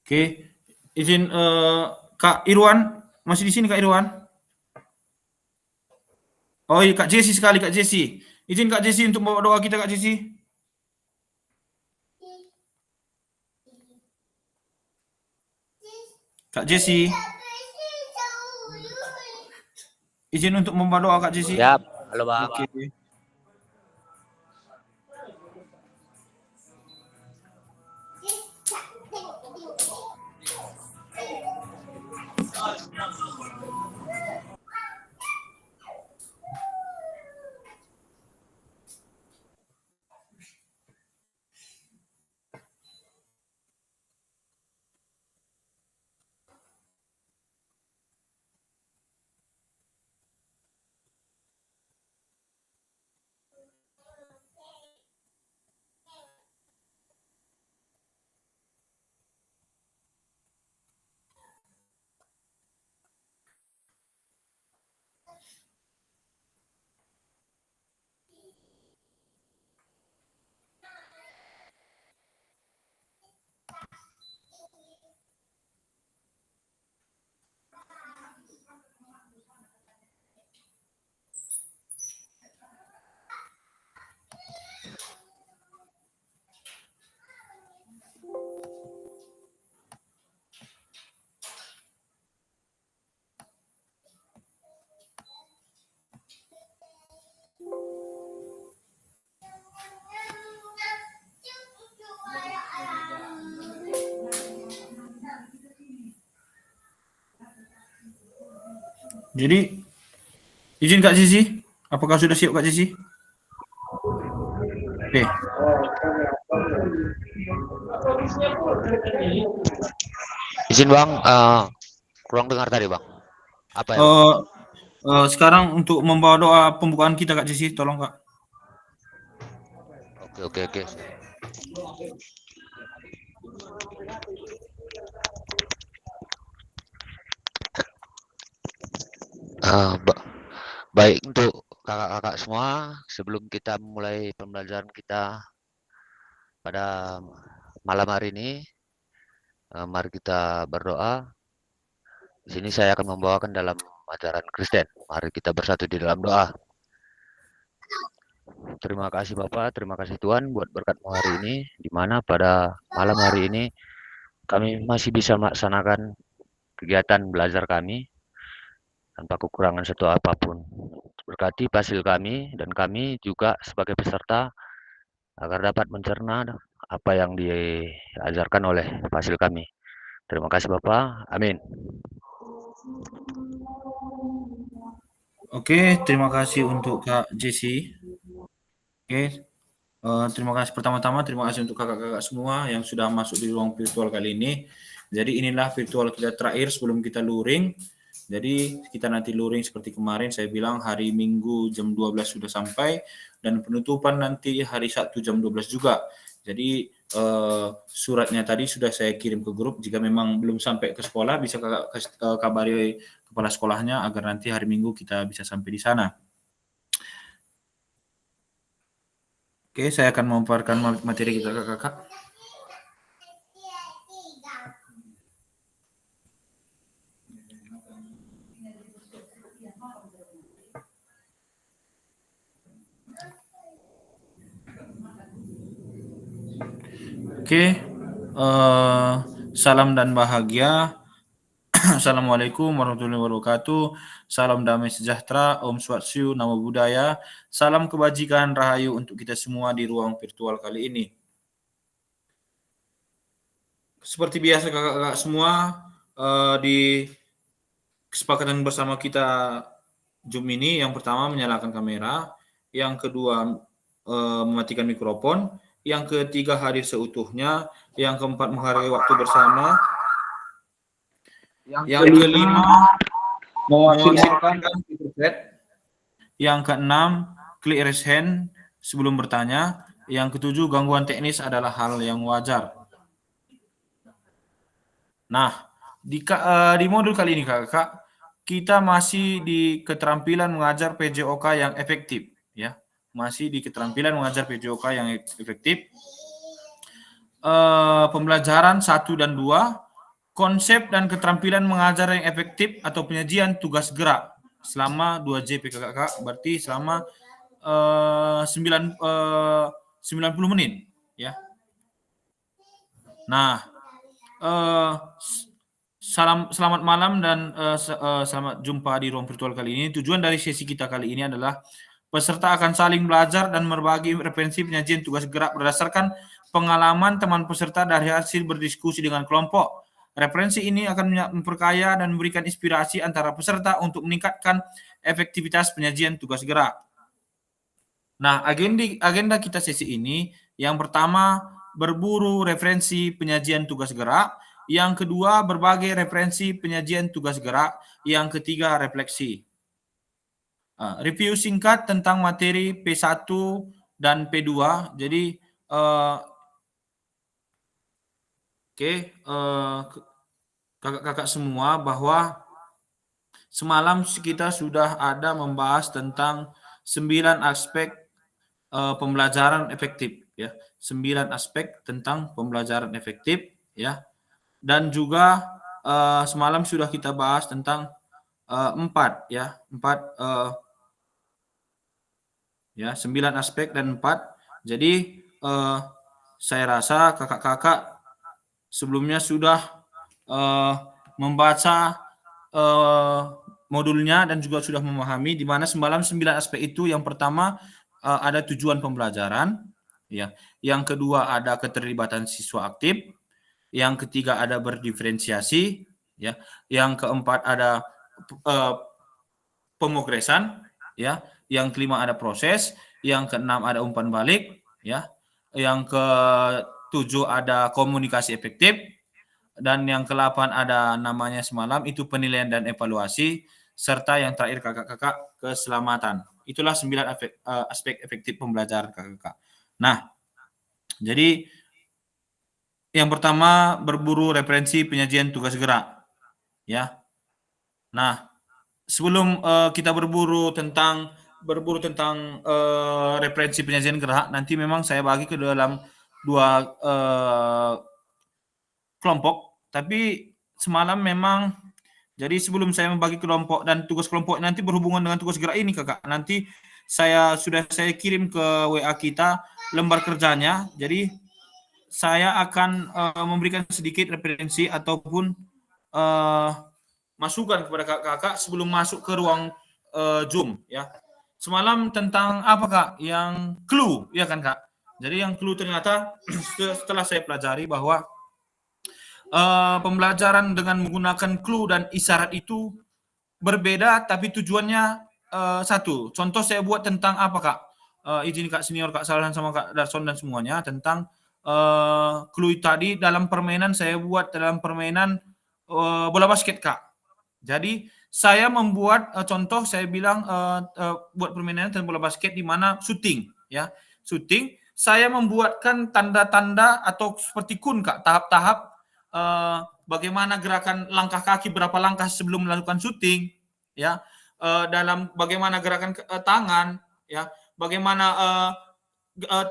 Oke, izin Kak Irwan, masih di sini Kak Irwan? Oh iya Kak Jesse sekali Kak Jesse. Izin Kak Jesse untuk bawa doa kita Kak Jesse. Kak Jesse, izin untuk membawa doa Kak Jesse. Siap, halo Bang. Oke. Jadi izin Kak Jesse, apakah sudah siap Kak Jesse? Oke. Izin Bang, kurang dengar tadi Bang. Apa ya? Sekarang untuk membawa doa pembukaan kita Kak Jesse, tolong Kak. Oke. Baik untuk kakak-kakak semua, sebelum kita mulai pembelajaran kita pada malam hari ini, mari kita berdoa. Di sini saya akan membawakan dalam ajaran Kristen. Mari kita bersatu di dalam doa. Terima kasih Bapak, terima kasih Tuhan buat berkat-Mu hari ini, di mana pada malam hari ini kami masih bisa melaksanakan kegiatan belajar kami tanpa kekurangan satu apapun. Berkati hasil kami dan kami juga sebagai peserta agar dapat mencerna apa yang diajarkan oleh hasil kami. Terima kasih Bapak. Amin. Oke, terima kasih untuk Kak Jesse. Oke, terima kasih pertama-tama, terima kasih untuk kakak-kakak semua yang sudah masuk di ruang virtual kali ini. Jadi inilah virtual kita terakhir sebelum kita luring. Jadi kita nanti luring seperti kemarin saya bilang hari Minggu jam 12 sudah sampai dan penutupan nanti hari Sabtu jam 12 juga. Jadi suratnya tadi sudah saya kirim ke grup. Jika memang belum sampai ke sekolah bisa kakak kabari kepala sekolahnya agar nanti hari Minggu kita bisa sampai di sana. Oke, saya akan memaparkan materi kita ke kakak. Oke, salam dan bahagia. Assalamualaikum warahmatullahi wabarakatuh. Salam damai sejahtera, Om Swastiastu, Namo Buddhaya. Salam kebajikan, rahayu untuk kita semua di ruang virtual kali ini. Seperti biasa kakak-kakak semua, di kesepakatan bersama kita Zoom ini, yang pertama menyalakan kamera, yang kedua mematikan mikrofon, yang ketiga hadir seutuhnya, yang keempat menghargai waktu bersama, yang kelima mewakilkan yang keenam klik raise hand sebelum bertanya, yang ketujuh gangguan teknis adalah hal yang wajar. Nah, di modul kali ini kakak, kita masih di keterampilan mengajar PJOK yang efektif, ya. Masih di keterampilan mengajar PJOK yang efektif. Pembelajaran 1 dan 2 konsep dan keterampilan mengajar yang efektif atau penyajian tugas gerak selama 2 JP kakak, berarti selama 90 menit ya. Nah, selamat malam dan selamat jumpa di ruang virtual kali ini. Tujuan dari sesi kita kali ini adalah peserta akan saling belajar dan berbagi referensi penyajian tugas gerak berdasarkan pengalaman teman peserta dari hasil berdiskusi dengan kelompok. Referensi ini akan memperkaya dan memberikan inspirasi antara peserta untuk meningkatkan efektivitas penyajian tugas gerak. Nah, agenda kita sesi ini, yang pertama berburu referensi penyajian tugas gerak, yang kedua berbagai referensi penyajian tugas gerak, yang ketiga refleksi. Review singkat tentang materi P1 dan P2. Jadi kakak-kakak semua, bahwa semalam kita sudah ada membahas tentang 9 aspek pembelajaran efektif ya. 9 aspek tentang pembelajaran efektif ya. Dan juga semalam sudah kita bahas tentang 4 ya. 9 aspek dan 4. Jadi saya rasa kakak-kakak sebelumnya sudah membaca modulnya dan juga sudah memahami di mana semalam 9 aspek itu. Yang pertama ada tujuan pembelajaran ya. Yang kedua ada keterlibatan siswa aktif. Yang ketiga ada berdiferensiasi ya. Yang keempat ada pemogresan ya. Yang kelima ada proses, yang keenam ada umpan balik ya. Yang ketujuh ada komunikasi efektif, dan yang ke-8 ada namanya semalam itu penilaian dan evaluasi, serta yang terakhir kakak-kakak keselamatan. Itulah 9 aspek efektif pembelajaran kakak-kakak. Nah, jadi yang pertama berburu referensi penyajian tugas gerak ya. Nah, sebelum kita berburu tentang referensi penyajian gerak, nanti memang saya bagi ke dalam 2 kelompok. Tapi semalam memang, jadi sebelum saya membagi kelompok dan tugas kelompok nanti berhubungan dengan tugas gerak ini kakak, nanti saya kirim ke WA kita lembar kerjanya. Jadi saya akan memberikan sedikit referensi ataupun masukan kepada kakak-kakak sebelum masuk ke ruang Zoom ya. Semalam tentang apa kak? Yang clue ya kan kak? Jadi yang clue ternyata setelah saya pelajari bahwa pembelajaran dengan menggunakan clue dan isyarat itu berbeda, tapi tujuannya satu. Contoh saya buat tentang apa kak? Izin kak senior, kak Salhan sama kak Darson dan semuanya, tentang clue tadi dalam permainan. Saya buat dalam permainan bola basket kak. Jadi saya membuat contoh, saya bilang buat permainan tentang bola basket di mana shooting ya. Shooting, saya membuatkan tanda-tanda atau seperti kun kak, tahap-tahap bagaimana gerakan langkah kaki, berapa langkah sebelum melakukan shooting ya, dalam bagaimana gerakan tangan ya, bagaimana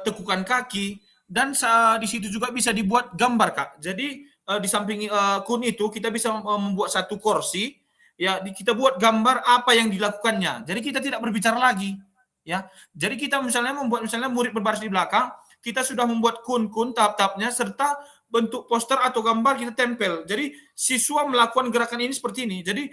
tekukan kaki, dan di situ juga bisa dibuat gambar kak. Jadi di samping kun itu kita bisa membuat satu kursi ya, kita buat gambar apa yang dilakukannya. Jadi kita tidak berbicara lagi ya. Jadi kita misalnya membuat murid berbaris di belakang, kita sudah membuat kun-kun tahap-tahapnya serta bentuk poster atau gambar kita tempel. Jadi siswa melakukan gerakan ini seperti ini. Jadi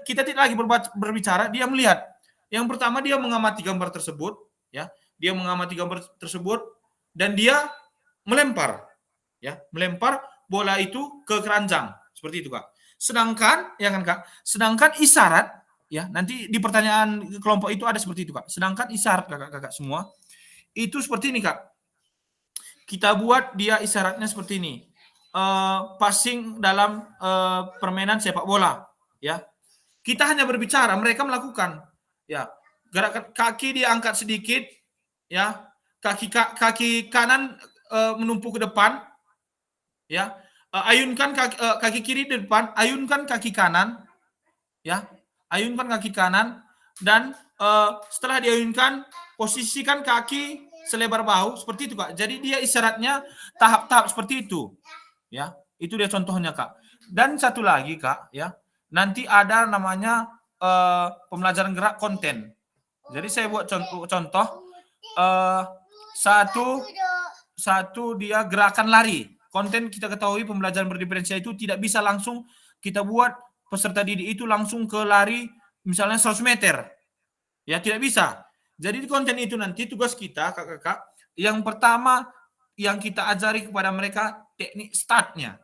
kita tidak lagi berbicara, dia melihat. Yang pertama dia mengamati gambar tersebut ya. Dia mengamati gambar tersebut dan dia melempar ya, melempar bola itu ke keranjang seperti itu kak. Sedangkan ya kan kak, sedangkan isyarat ya, nanti di pertanyaan kelompok itu ada seperti itu kak. Sedangkan isyarat kakak-kakak semua itu seperti ini kak. Kita buat dia isyaratnya seperti ini. Passing dalam permainan sepak bola ya. Kita hanya berbicara, mereka melakukan ya. Gerakan kaki diangkat sedikit ya. Kaki kanan menumpuk ke depan ya. Ayunkan kaki kiri di depan, ayunkan kaki kanan ya. Ayunkan kaki kanan, dan setelah diayunkan posisikan kaki selebar bahu seperti itu kak. Jadi dia isyaratnya tahap-tahap seperti itu ya. Itu dia contohnya kak. Dan satu lagi Kak, ya, nanti ada namanya pembelajaran gerak konten. Jadi saya buat contoh satu dia gerakan lari. Konten kita ketahui pembelajaran berdiferensiasi itu tidak bisa langsung kita buat peserta didik itu langsung ke lari misalnya 100 meter. Ya tidak bisa. Jadi di konten itu nanti tugas kita kakak-kakak yang pertama yang kita ajari kepada mereka teknik startnya.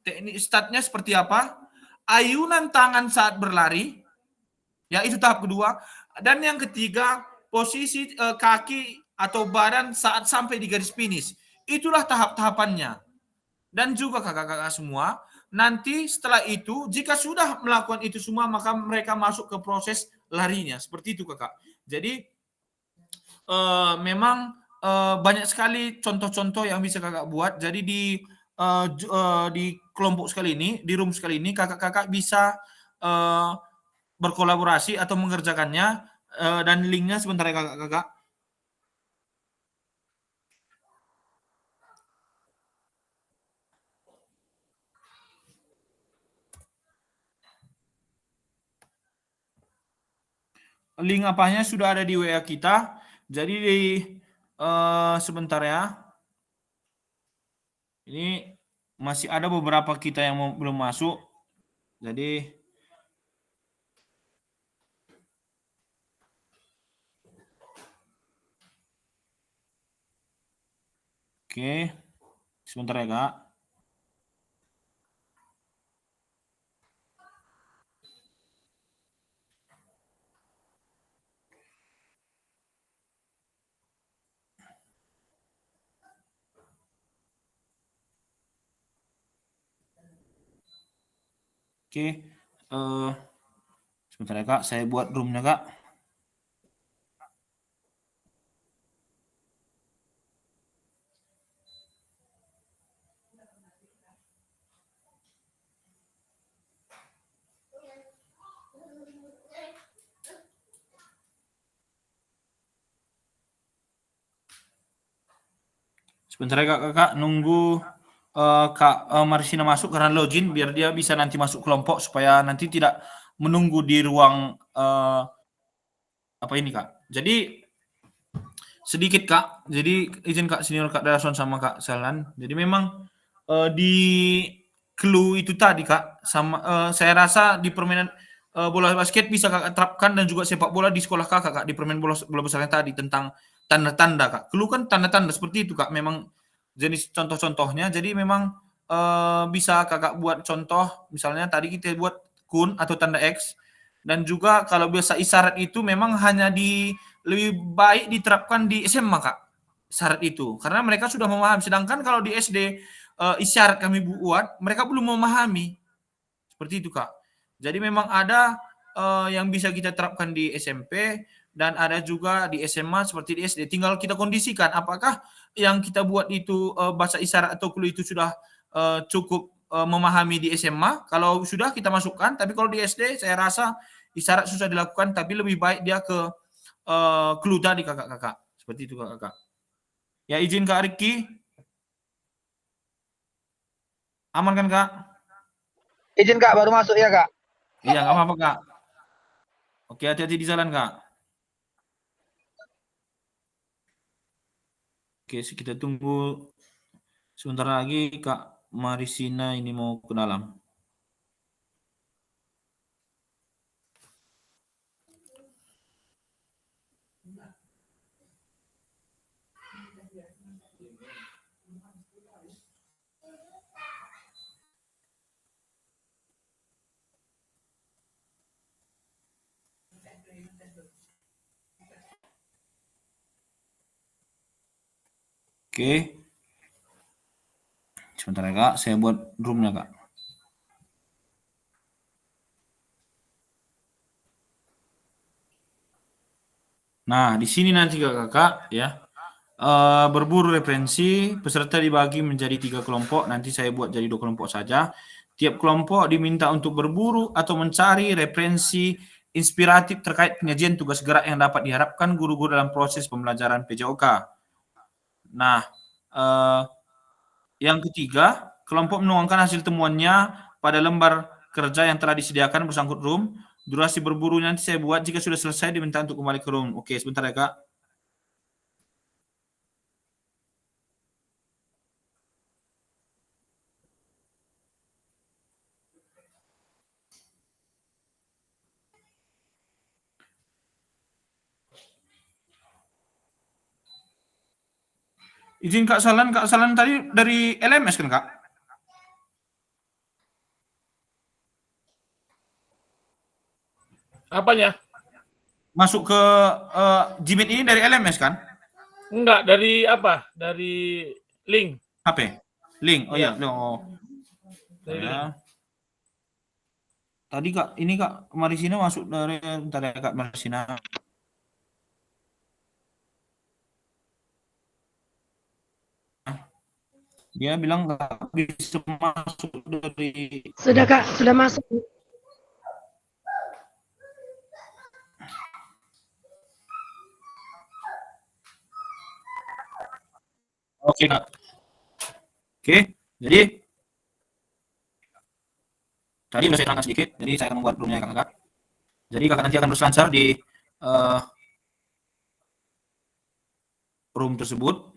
Teknik startnya seperti apa? Ayunan tangan saat berlari, ya itu tahap kedua. Dan yang ketiga, posisi kaki atau badan saat sampai di garis finish. Itulah tahap-tahapannya. Dan juga kakak-kakak semua, nanti setelah itu, jika sudah melakukan itu semua, maka mereka masuk ke proses larinya. Seperti itu kakak. Jadi, memang banyak sekali contoh-contoh yang bisa kakak buat. Jadi di kelompok sekali ini, di room sekali ini, kakak-kakak bisa berkolaborasi atau mengerjakannya dan linknya sebentar ya kakak-kakak. Link apanya sudah ada di WA kita. Jadi sebentar ya. Ini masih ada beberapa kita yang belum masuk. Jadi oke. Sebentar ya, Kak. Oke. Sebentar ya, Kak. Saya buat roomnya, Kak. Sebentar ya, Kak. Nunggu Kak Marisina masuk karena login biar dia bisa nanti masuk kelompok supaya nanti tidak menunggu di ruang apa ini Kak. Jadi sedikit Kak. Jadi izin Kak senior Kak Darason sama Kak Salan. Jadi memang di clue itu tadi Kak sama saya rasa di permainan bola basket bisa Kakak terapkan dan juga sepak bola di sekolah Kakak Kak di permainan bola besarnya tadi tentang tanda-tanda Kak. Clue kan tanda-tanda seperti itu Kak. Memang jenis contoh-contohnya. Jadi memang bisa Kakak buat contoh misalnya tadi kita buat kun atau tanda X dan juga kalau biasa isyarat itu memang hanya lebih baik diterapkan di SMA Kak. Isyarat itu karena mereka sudah memahami sedangkan kalau di SD isyarat kami buat mereka belum memahami. Seperti itu Kak. Jadi memang ada yang bisa kita terapkan di SMP dan ada juga di SMA seperti di SD. Tinggal kita kondisikan apakah yang kita buat itu bahasa isyarat atau clue itu sudah cukup memahami di SMA. Kalau sudah kita masukkan, tapi kalau di SD saya rasa isyarat susah dilakukan, tapi lebih baik dia ke clue tadi kakak-kakak. Seperti itu kakak-kakak. Ya izin Kak Riki. Aman kan Kak? Izin Kak, baru masuk ya Kak? Iya nggak apa-apa Kak. Oke hati-hati di jalan Kak. Oke kita tunggu sebentar lagi Kak Marisina ini mau ke dalam. Oke. Sebentar ya Kak, saya buat roomnya Kak. Nah, di sini nanti Kakak ya. Berburu referensi, peserta dibagi menjadi 3 kelompok, nanti saya buat jadi 2 kelompok saja. Tiap kelompok diminta untuk berburu atau mencari referensi inspiratif terkait penyajian tugas gerak yang dapat diharapkan guru-guru dalam proses pembelajaran PJOK. Nah, yang ketiga, kelompok menuangkan hasil temuannya pada lembar kerja yang telah disediakan bersangkut room. Durasi berburu nanti saya buat, jika sudah selesai diminta untuk kembali ke room. Oke, sebentar ya Kak. Izin Kak Salan tadi dari LMS kan Kak? Apanya? Masuk ke Gmeet ini dari LMS kan? Enggak, dari apa? Dari link. HP? Link? Oh iya, Iya. oh. Dari Ya. link. Tadi Kak, ini Kak Marisina masuk dari, bentar ya Kak Marisina. Dia bilang nggak bisa masuk dari. Sudah Kak, sudah masuk. Oke Kak. Oke, jadi tadi sudah saya terangkan sedikit, jadi saya akan membuat roomnya Kakak. Jadi Kakak nanti akan berselancar di room tersebut.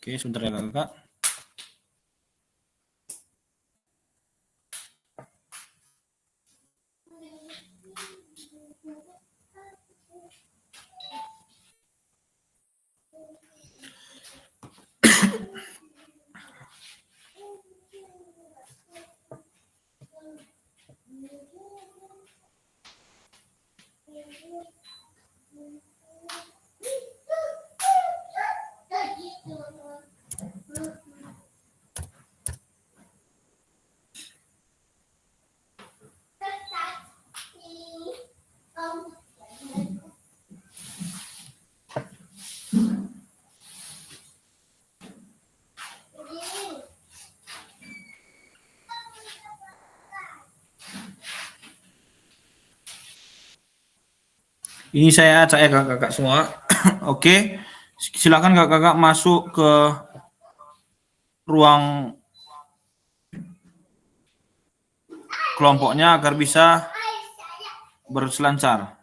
Oke, sebentar ya Kakak. Ini saya acak ya kakak semua. Oke, silakan kakak masuk ke ruang kelompoknya agar bisa berselancar.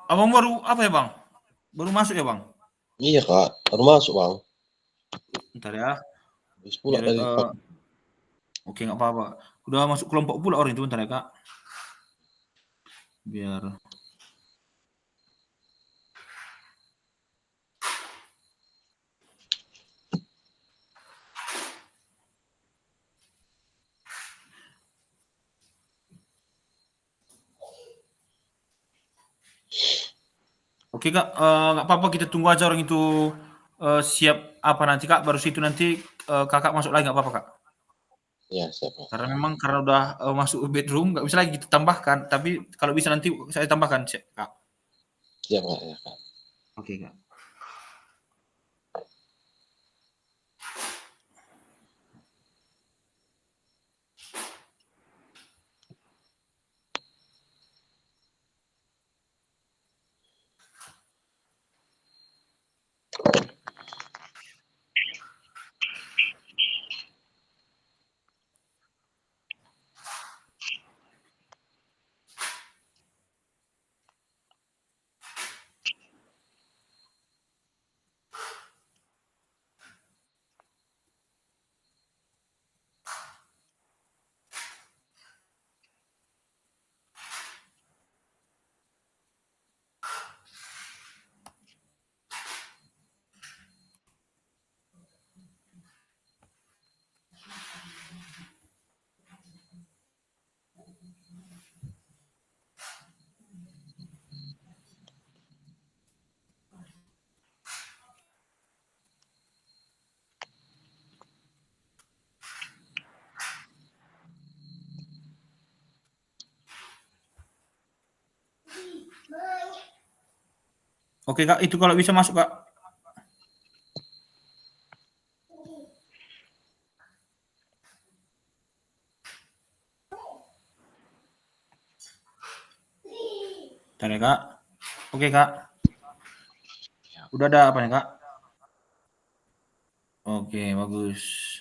Abang baru apa ya bang? Baru masuk ya bang? Iya Kak, baru masuk Bang. Bentar ya. Habis pula Biar, dari oke nggak apa-apa. Udah masuk kelompok pula orang itu, bentar ya kak. Biar. Oke kak, nggak apa-apa kita tunggu aja orang itu siap apa nanti kak. Baru situ nanti kakak masuk lagi nggak apa-apa kak. ya siap Kak. Karena memang karena udah masuk bedroom nggak bisa lagi kita tambahkan. Tapi kalau bisa nanti saya tambahkan kak. Siap Kak, ya Kak. Oke kak. Oke kak, itu kalau bisa masuk kak. Bentar ya kak. Oke kak. Udah ada apa nih kak? Oke bagus.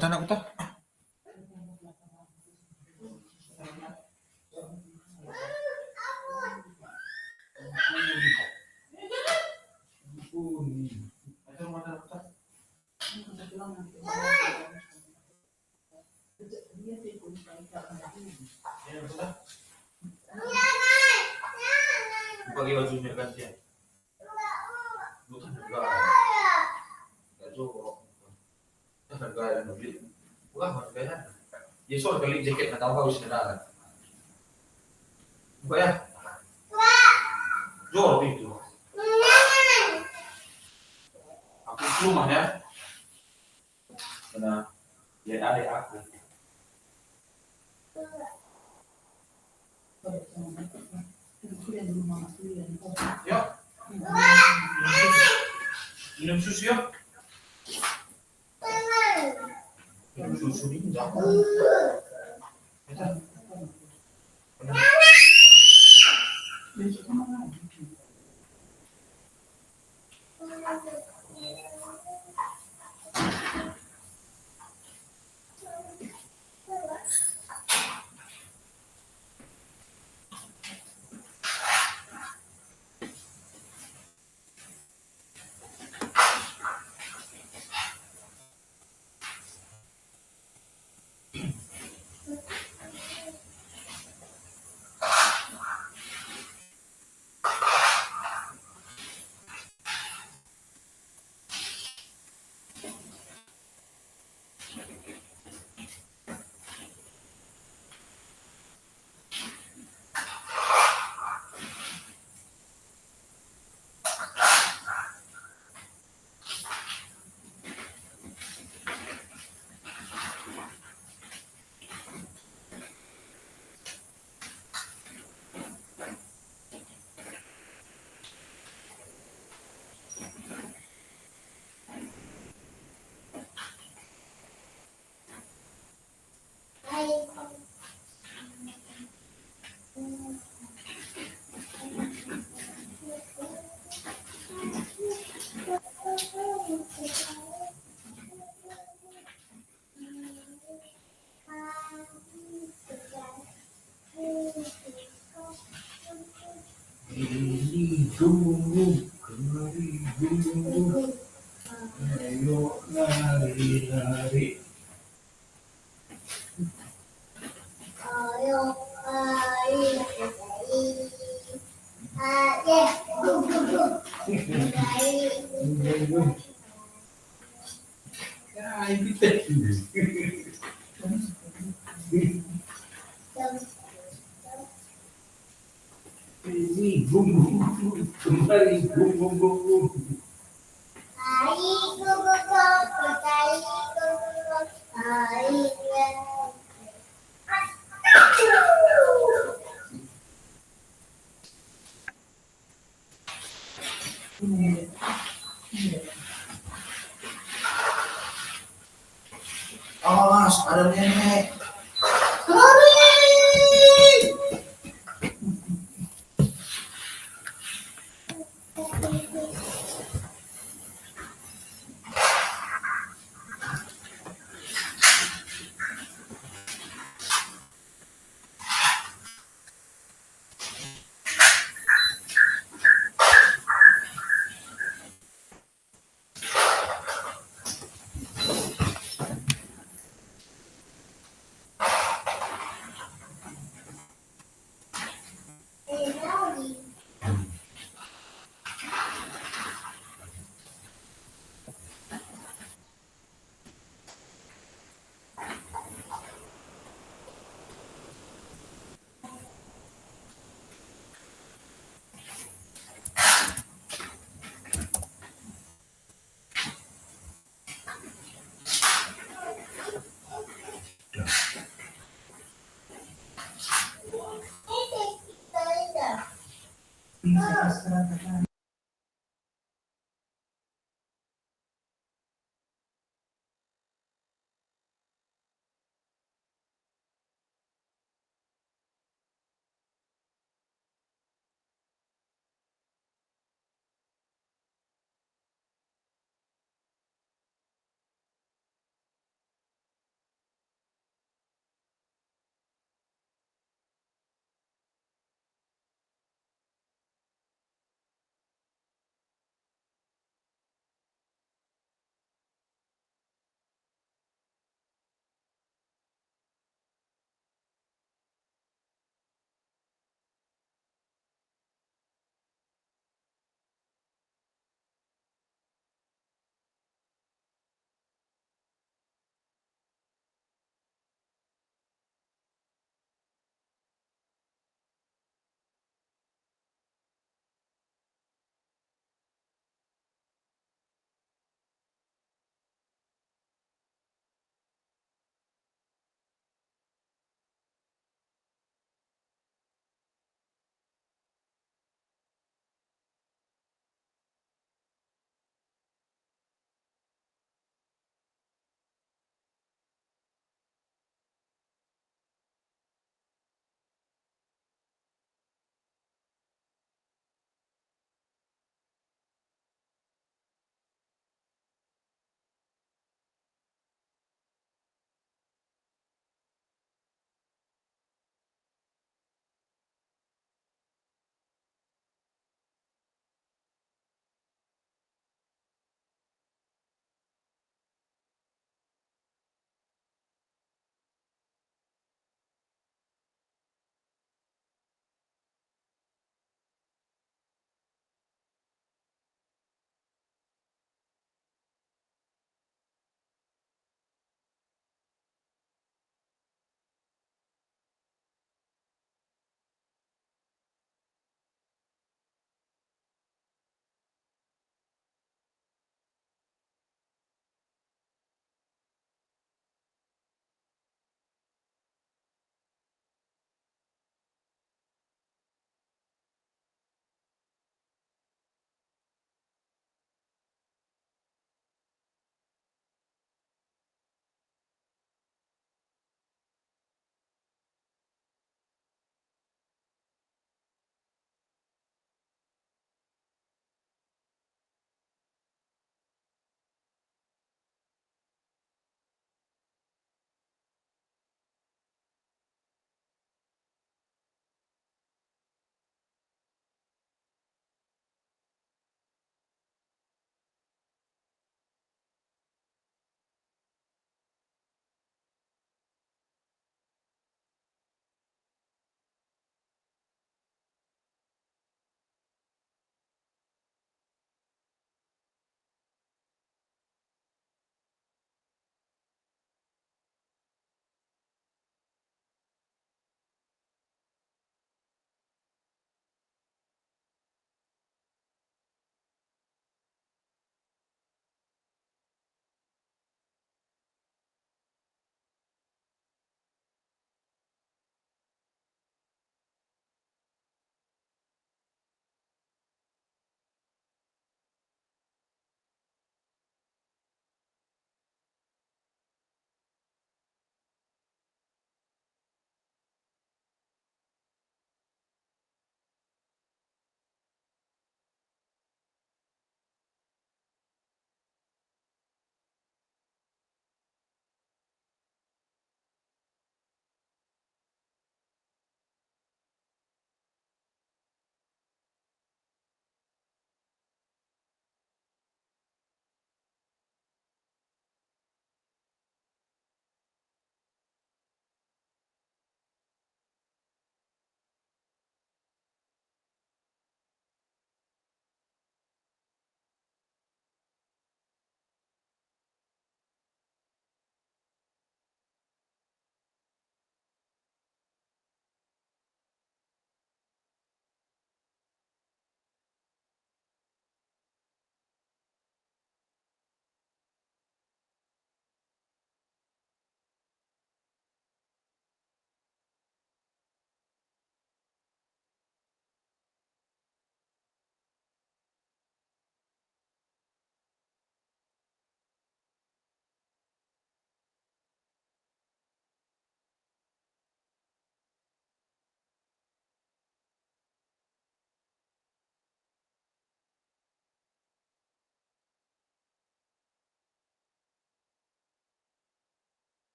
tanah kota. Pakai bajunya gantian. Bukan harga. Enggak jorok. Harga yang beli. Bukan harganya. Ya soal kali jaket atau kau sendiri. Bukan ya? Jorok itu. Aku rumah ya. Karena ya adik aku. Yuk. Minum susu yuk. Minum susu ini jangan. Awas, ada nenek.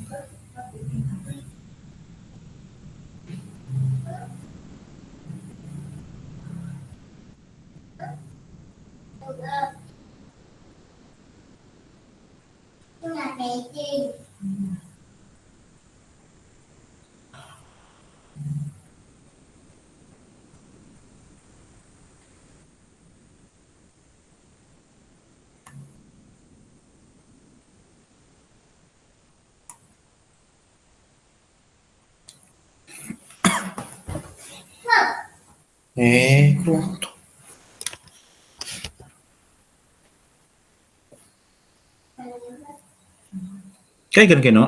Kurang. Kayak kan keno?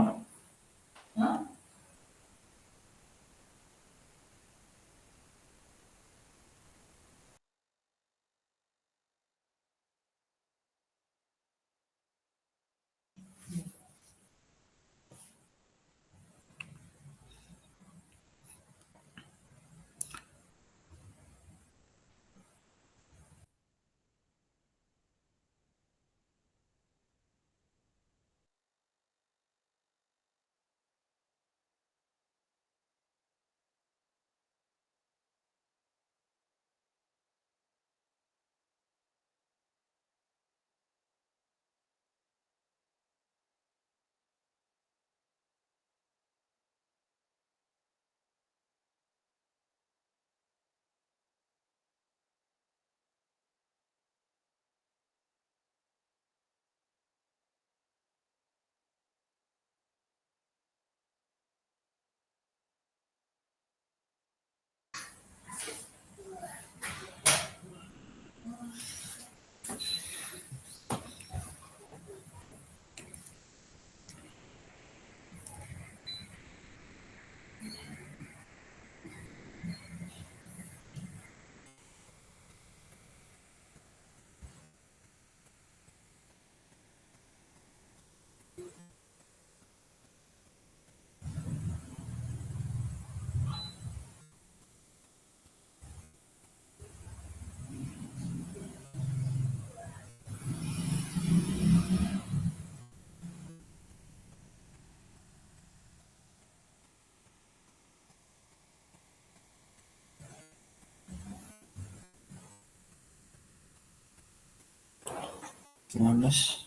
Males.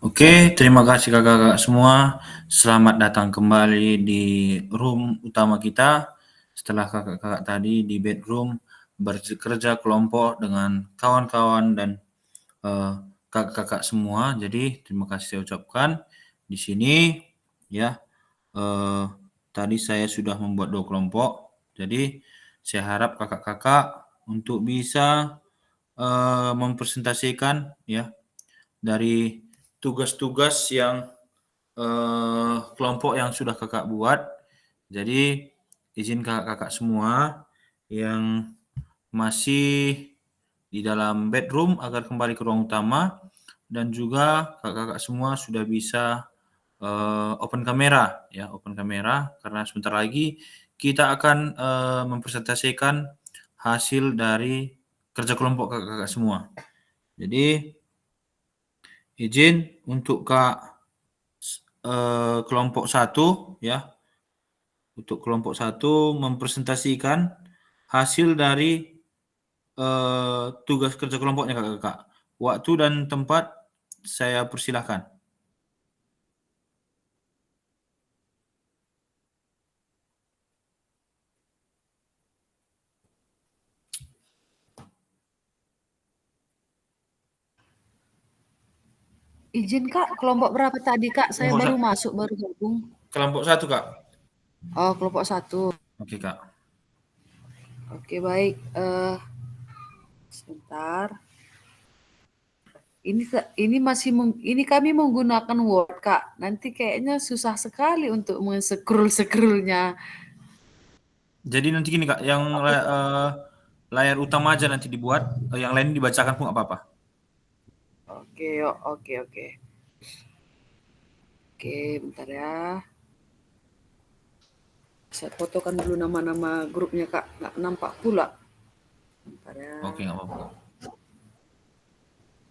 Oke, terima kasih kakak-kakak semua. Selamat datang kembali di room utama kita. Setelah kakak-kakak tadi di bedroom bekerja kelompok dengan kawan-kawan dan kakak-kakak semua. Jadi terima kasih saya ucapkan di sini ya. Tadi saya sudah membuat 2 kelompok. Jadi saya harap kakak-kakak untuk bisa mempresentasikan ya dari tugas-tugas yang kelompok yang sudah kakak buat. Jadi izin kakak-kakak semua yang masih di dalam bedroom agar kembali ke ruang utama, dan juga kakak-kakak semua sudah bisa open kamera ya, open kamera karena sebentar lagi kita akan mempresentasikan hasil dari kerja kelompok kakak-kakak semua. Jadi izin untuk kelompok 1 ya, untuk kelompok 1 mempresentasikan hasil dari tugas kerja kelompoknya kakak-kakak. Waktu dan tempat saya persilahkan. Izin Kak, kelompok berapa tadi Kak? Saya Kelompok baru masuk, baru gabung. Kelompok 1 kak. Oh, kelompok 1. Oke kak. Oke, baik. Sebentar. Ini kami menggunakan Word Kak. Nanti kayaknya susah sekali untuk men-scroll-scrollnya. Jadi nanti gini kak, yang layar utama aja nanti dibuat, yang lain dibacakan pun nggak apa-apa. Oke, oke. Oke, bentar ya. Saya fotokan dulu nama-nama grupnya Kak. Nggak nampak pula. Bentar ya. Oke, nggak apa-apa.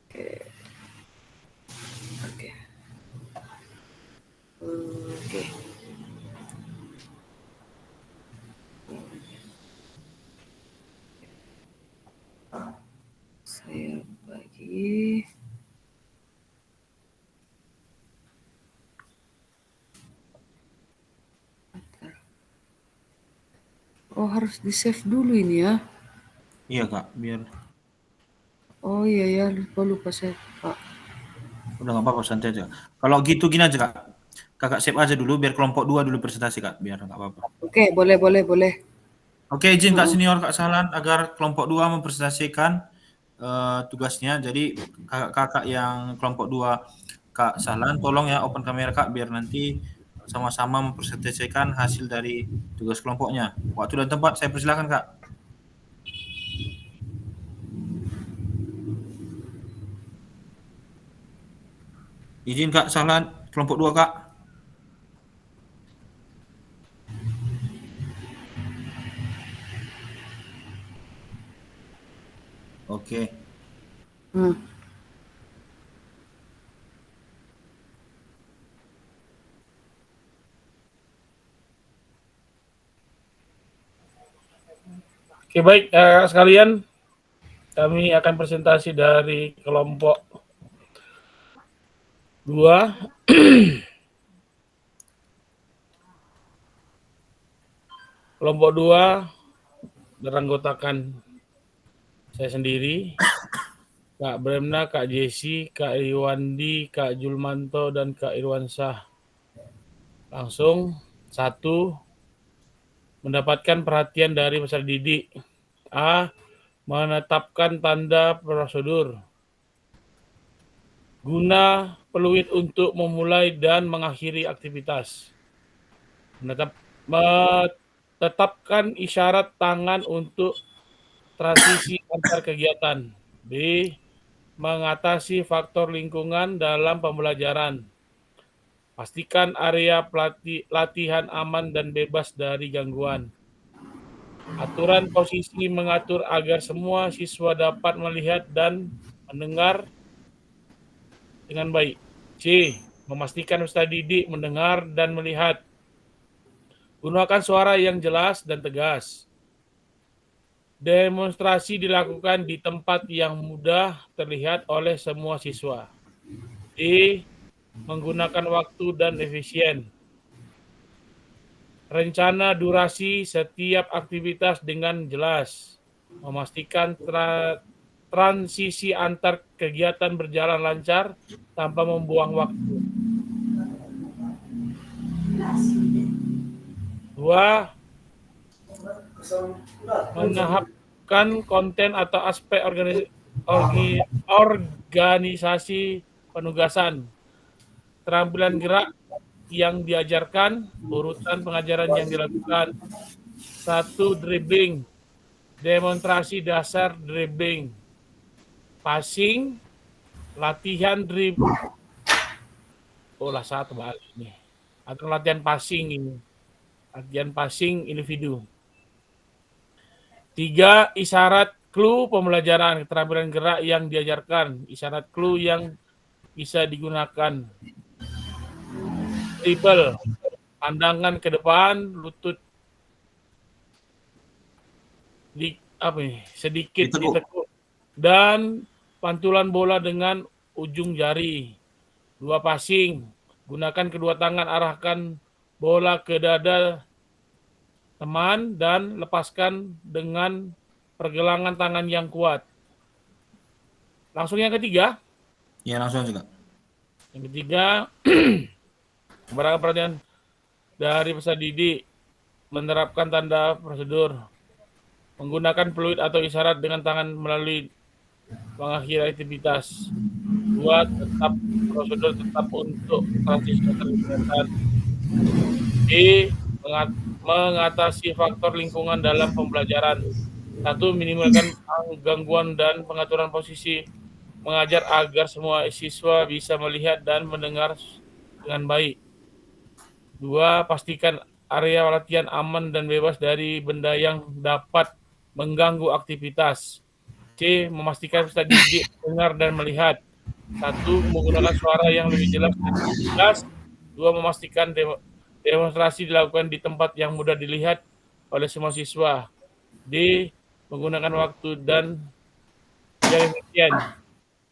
Oke. Oke. Saya bagi. Oh, harus di-save dulu ini ya. Iya kak, biar Oh iya ya, lupa saya Pak. udah nggak apa-apa, santai aja. Kalau gitu gini aja kak, kakak save aja dulu biar kelompok 2 dulu presentasi kak, biar nggak apa-apa. Oke, boleh. Oke, izin kak senior kak Sahlan agar kelompok 2 mempresentasikan tugasnya. Jadi kakak-kakak yang kelompok 2 kak Sahlan, tolong ya open kamera kak biar nanti sama-sama mempresentasikan hasil dari tugas kelompoknya. Waktu dan tempat saya persilakan kak. Izin kak Sahlan, kelompok 2 kak. Oke. Oke, baik sekalian, kami akan presentasi dari kelompok 2. Kelompok 2 beranggotakan saya sendiri, Kak Bremna, Kak Jesi, Kak Iwandi, Kak Julmanto, dan Kak Irwansyah. Langsung 1, mendapatkan perhatian dari peserta didik. A. Menetapkan tanda prosedur guna peluit untuk memulai dan mengakhiri aktivitas. Tetapkan isyarat tangan untuk transisi antar kegiatan. B. Mengatasi faktor lingkungan dalam pembelajaran. Pastikan area latihan aman dan bebas dari gangguan. Aturan posisi mengatur agar semua siswa dapat melihat dan mendengar dengan baik. C. Memastikan peserta didik mendengar dan melihat. Gunakan suara yang jelas dan tegas. Demonstrasi dilakukan di tempat yang mudah terlihat oleh semua siswa. D. menggunakan waktu dan efisien. Rencana durasi setiap aktivitas dengan jelas, memastikan transisi antar kegiatan berjalan lancar tanpa membuang waktu. 2. Menahapkan konten atau aspek organisasi penugasan, keterampilan gerak yang diajarkan, urutan pengajaran yang dilakukan. 1. Dribbling, demonstrasi dasar dribbling, passing, latihan satu balik nih. Atau latihan passing ini. Latihan passing individu. 3. Isyarat clue pembelajaran, keterampilan gerak yang diajarkan, isyarat clue yang bisa digunakan. Dribble, pandangan ke depan, lutut sedikit ditekuk, dan pantulan bola dengan ujung jari. 2. Passing, gunakan kedua tangan, arahkan bola ke dada teman dan lepaskan dengan pergelangan tangan yang kuat. Langsung yang ketiga. Ya, langsung juga. Yang ketiga, beberapa perhatian dari peserta didik, menerapkan tanda prosedur, menggunakan peluit atau isyarat dengan tangan melalui mengakhiri aktivitas. 2. Tetap prosedur tetap untuk transisi kegiatan. B. Mengatasi faktor lingkungan dalam pembelajaran. 1. Minimalkan gangguan dan pengaturan posisi mengajar agar semua siswa bisa melihat dan mendengar dengan baik. 2. Pastikan area latihan aman dan bebas dari benda yang dapat mengganggu aktivitas. C. Memastikan peserta didik dengar dan melihat. 1. Menggunakan suara yang lebih jelas dan jelas. 2. Memastikan demonstrasi dilakukan di tempat yang mudah dilihat oleh semua siswa. D. Menggunakan waktu dan yang efisien.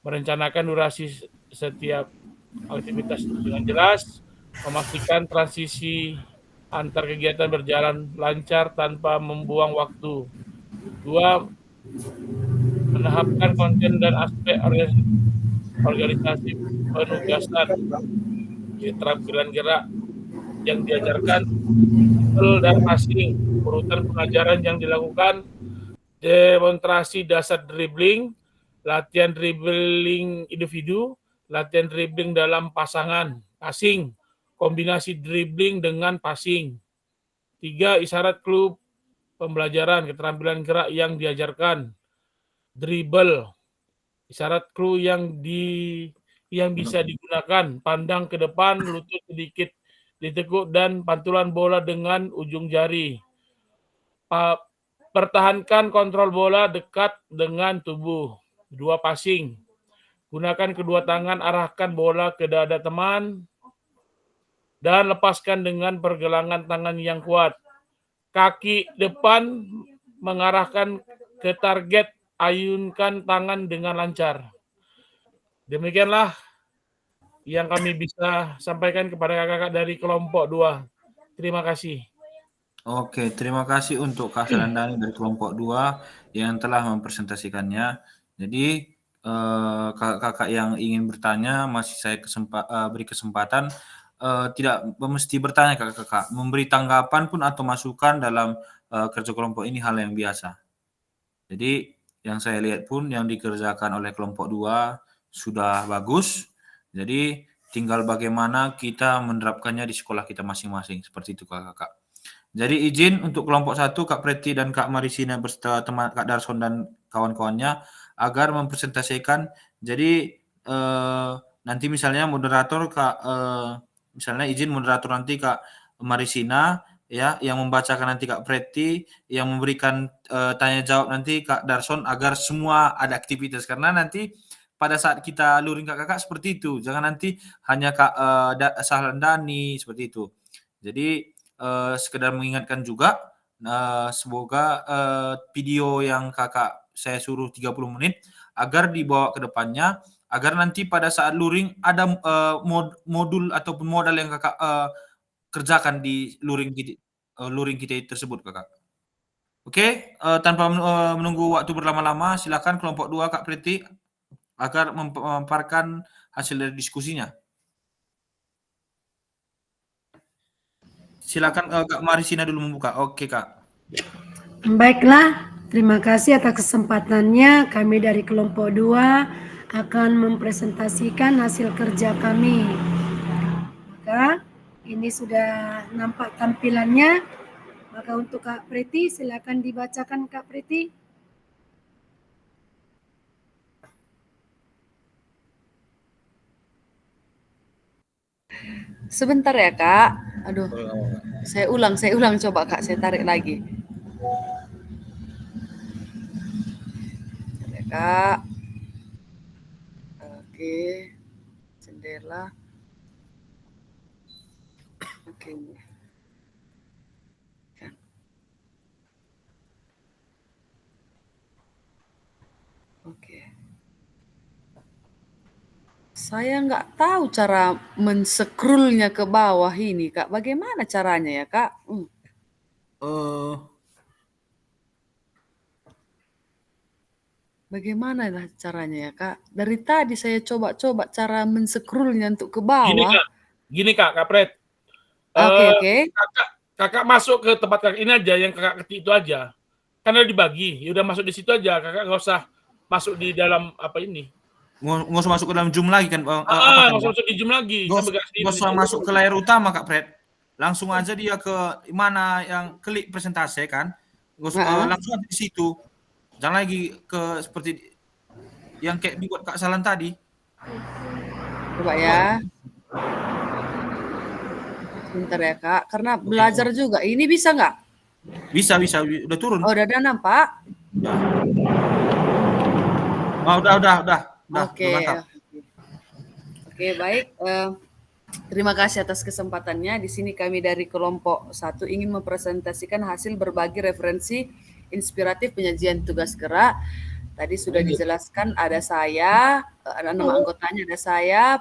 Merencanakan durasi setiap aktivitas dengan jelas. Memastikan transisi antar kegiatan berjalan lancar tanpa membuang waktu. 2. Menahapkan konten dan aspek organisasi penugasan, keterampilan gerak yang diajarkan, dan passing, urutan pengajaran yang dilakukan, demonstrasi dasar dribbling, latihan dribbling individu, latihan dribbling dalam pasangan, passing, kombinasi dribbling dengan passing. 3. Isyarat clue pembelajaran, keterampilan gerak yang diajarkan, dribble, isyarat clue yang bisa digunakan, pandang ke depan, lutut sedikit ditekuk, dan pantulan bola dengan ujung jari. Pertahankan kontrol bola dekat dengan tubuh. 2. Passing, gunakan kedua tangan, arahkan bola ke dada teman dan lepaskan dengan pergelangan tangan yang kuat. Kaki depan mengarahkan ke target, ayunkan tangan dengan lancar. Demikianlah yang kami bisa sampaikan kepada kakak-kakak dari kelompok 2. Terima kasih. Oke, terima kasih untuk Kak Selandani dari kelompok 2 yang telah mempresentasikannya. Jadi kakak-kakak yang ingin bertanya masih saya beri kesempatan, tidak mesti bertanya kakak-kakak, memberi tanggapan pun atau masukan dalam kerja kelompok ini hal yang biasa. Jadi yang saya lihat pun yang dikerjakan oleh kelompok 2 sudah bagus. Jadi tinggal bagaimana kita menerapkannya di sekolah kita masing-masing. Seperti itu kakak-kakak. Jadi izin untuk kelompok 1 Kak Preti dan Kak Marisina beserta teman Kak Darson dan kawan-kawannya agar mempresentasikan. Jadi nanti misalnya moderator misalnya izin moderator nanti Kak Marisina ya yang membacakan nanti Kak Preti, yang memberikan tanya jawab nanti Kak Darson agar semua ada aktivitas, karena nanti pada saat kita luring kakak-kakak seperti itu. Jangan nanti hanya Kak Sahlandani seperti itu. Jadi sekedar mengingatkan juga, semoga video yang kakak saya suruh 30 menit agar dibawa ke depannya agar nanti pada saat luring ada modul ataupun modal yang kakak kerjakan di luring kita tersebut kakak. Oke, tanpa menunggu waktu berlama-lama, silakan kelompok 2 Kak Preti agar memaparkan hasil dari diskusinya. Silakan Kak Marisina dulu membuka. Oke Kak. Baiklah, terima kasih atas kesempatannya. Kami dari kelompok 2 akan mempresentasikan hasil kerja kami. Maka ini sudah nampak tampilannya. Maka untuk Kak Preti, silakan dibacakan Kak Preti. Sebentar ya Kak. Aduh, saya ulang coba Kak, saya tarik lagi. Bentar ya Kak. Oke, jendela. Oke. Oke. Saya nggak tahu cara men-scroll-nya ke bawah ini, Kak. Bagaimana caranya ya, Kak? Bagaimana lah caranya ya, Kak? Dari tadi saya coba-coba cara men-scroll-nya untuk ke bawah. Gini Kak Pret. Oke. Kakak masuk ke tempat kakak ini aja, yang kakak ketik itu aja. Karena dibagi, ya udah masuk di situ aja. Kakak nggak usah masuk di dalam apa ini. Nggak usah masuk ke dalam Zoom lagi kan? Nggak usah masuk di Zoom lagi. Nggak usah masuk ke layar utama Kak Pret. Langsung aja dia ke mana yang klik presentasi kan? Langsung di situ. Jangan lagi ke seperti yang kayak dibuat Kak Salan tadi. Coba ya. Bentar ya Kak, karena belajar juga. Ini bisa nggak? Bisa. Udah turun. Oh, udah nampak? Ya. Oh, udah. Oke, baik. Terima kasih atas kesempatannya. Di sini kami dari kelompok 1 ingin mempresentasikan hasil berbagi referensi inspiratif penyajian tugas gerak. Tadi sudah dijelaskan, ada saya, ada nama anggotanya, ada saya,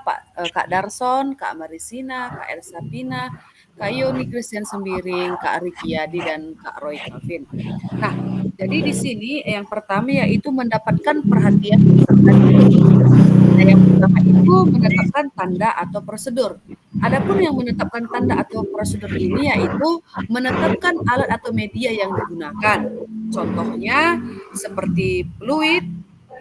Kak Darson, Kak Marisina, Kak Elsa Pina, Kak Yoni Christian Sembiring, Kak Rikiadi, dan Kak Roy Calvin. Nah, jadi di sini yang pertama yaitu mendapatkan perhatian peserta didik. Nah, yang pertama itu menetapkan tanda atau prosedur. Adapun yang menetapkan tanda atau prosedur ini yaitu menetapkan alat atau media yang digunakan. Contohnya seperti fluid,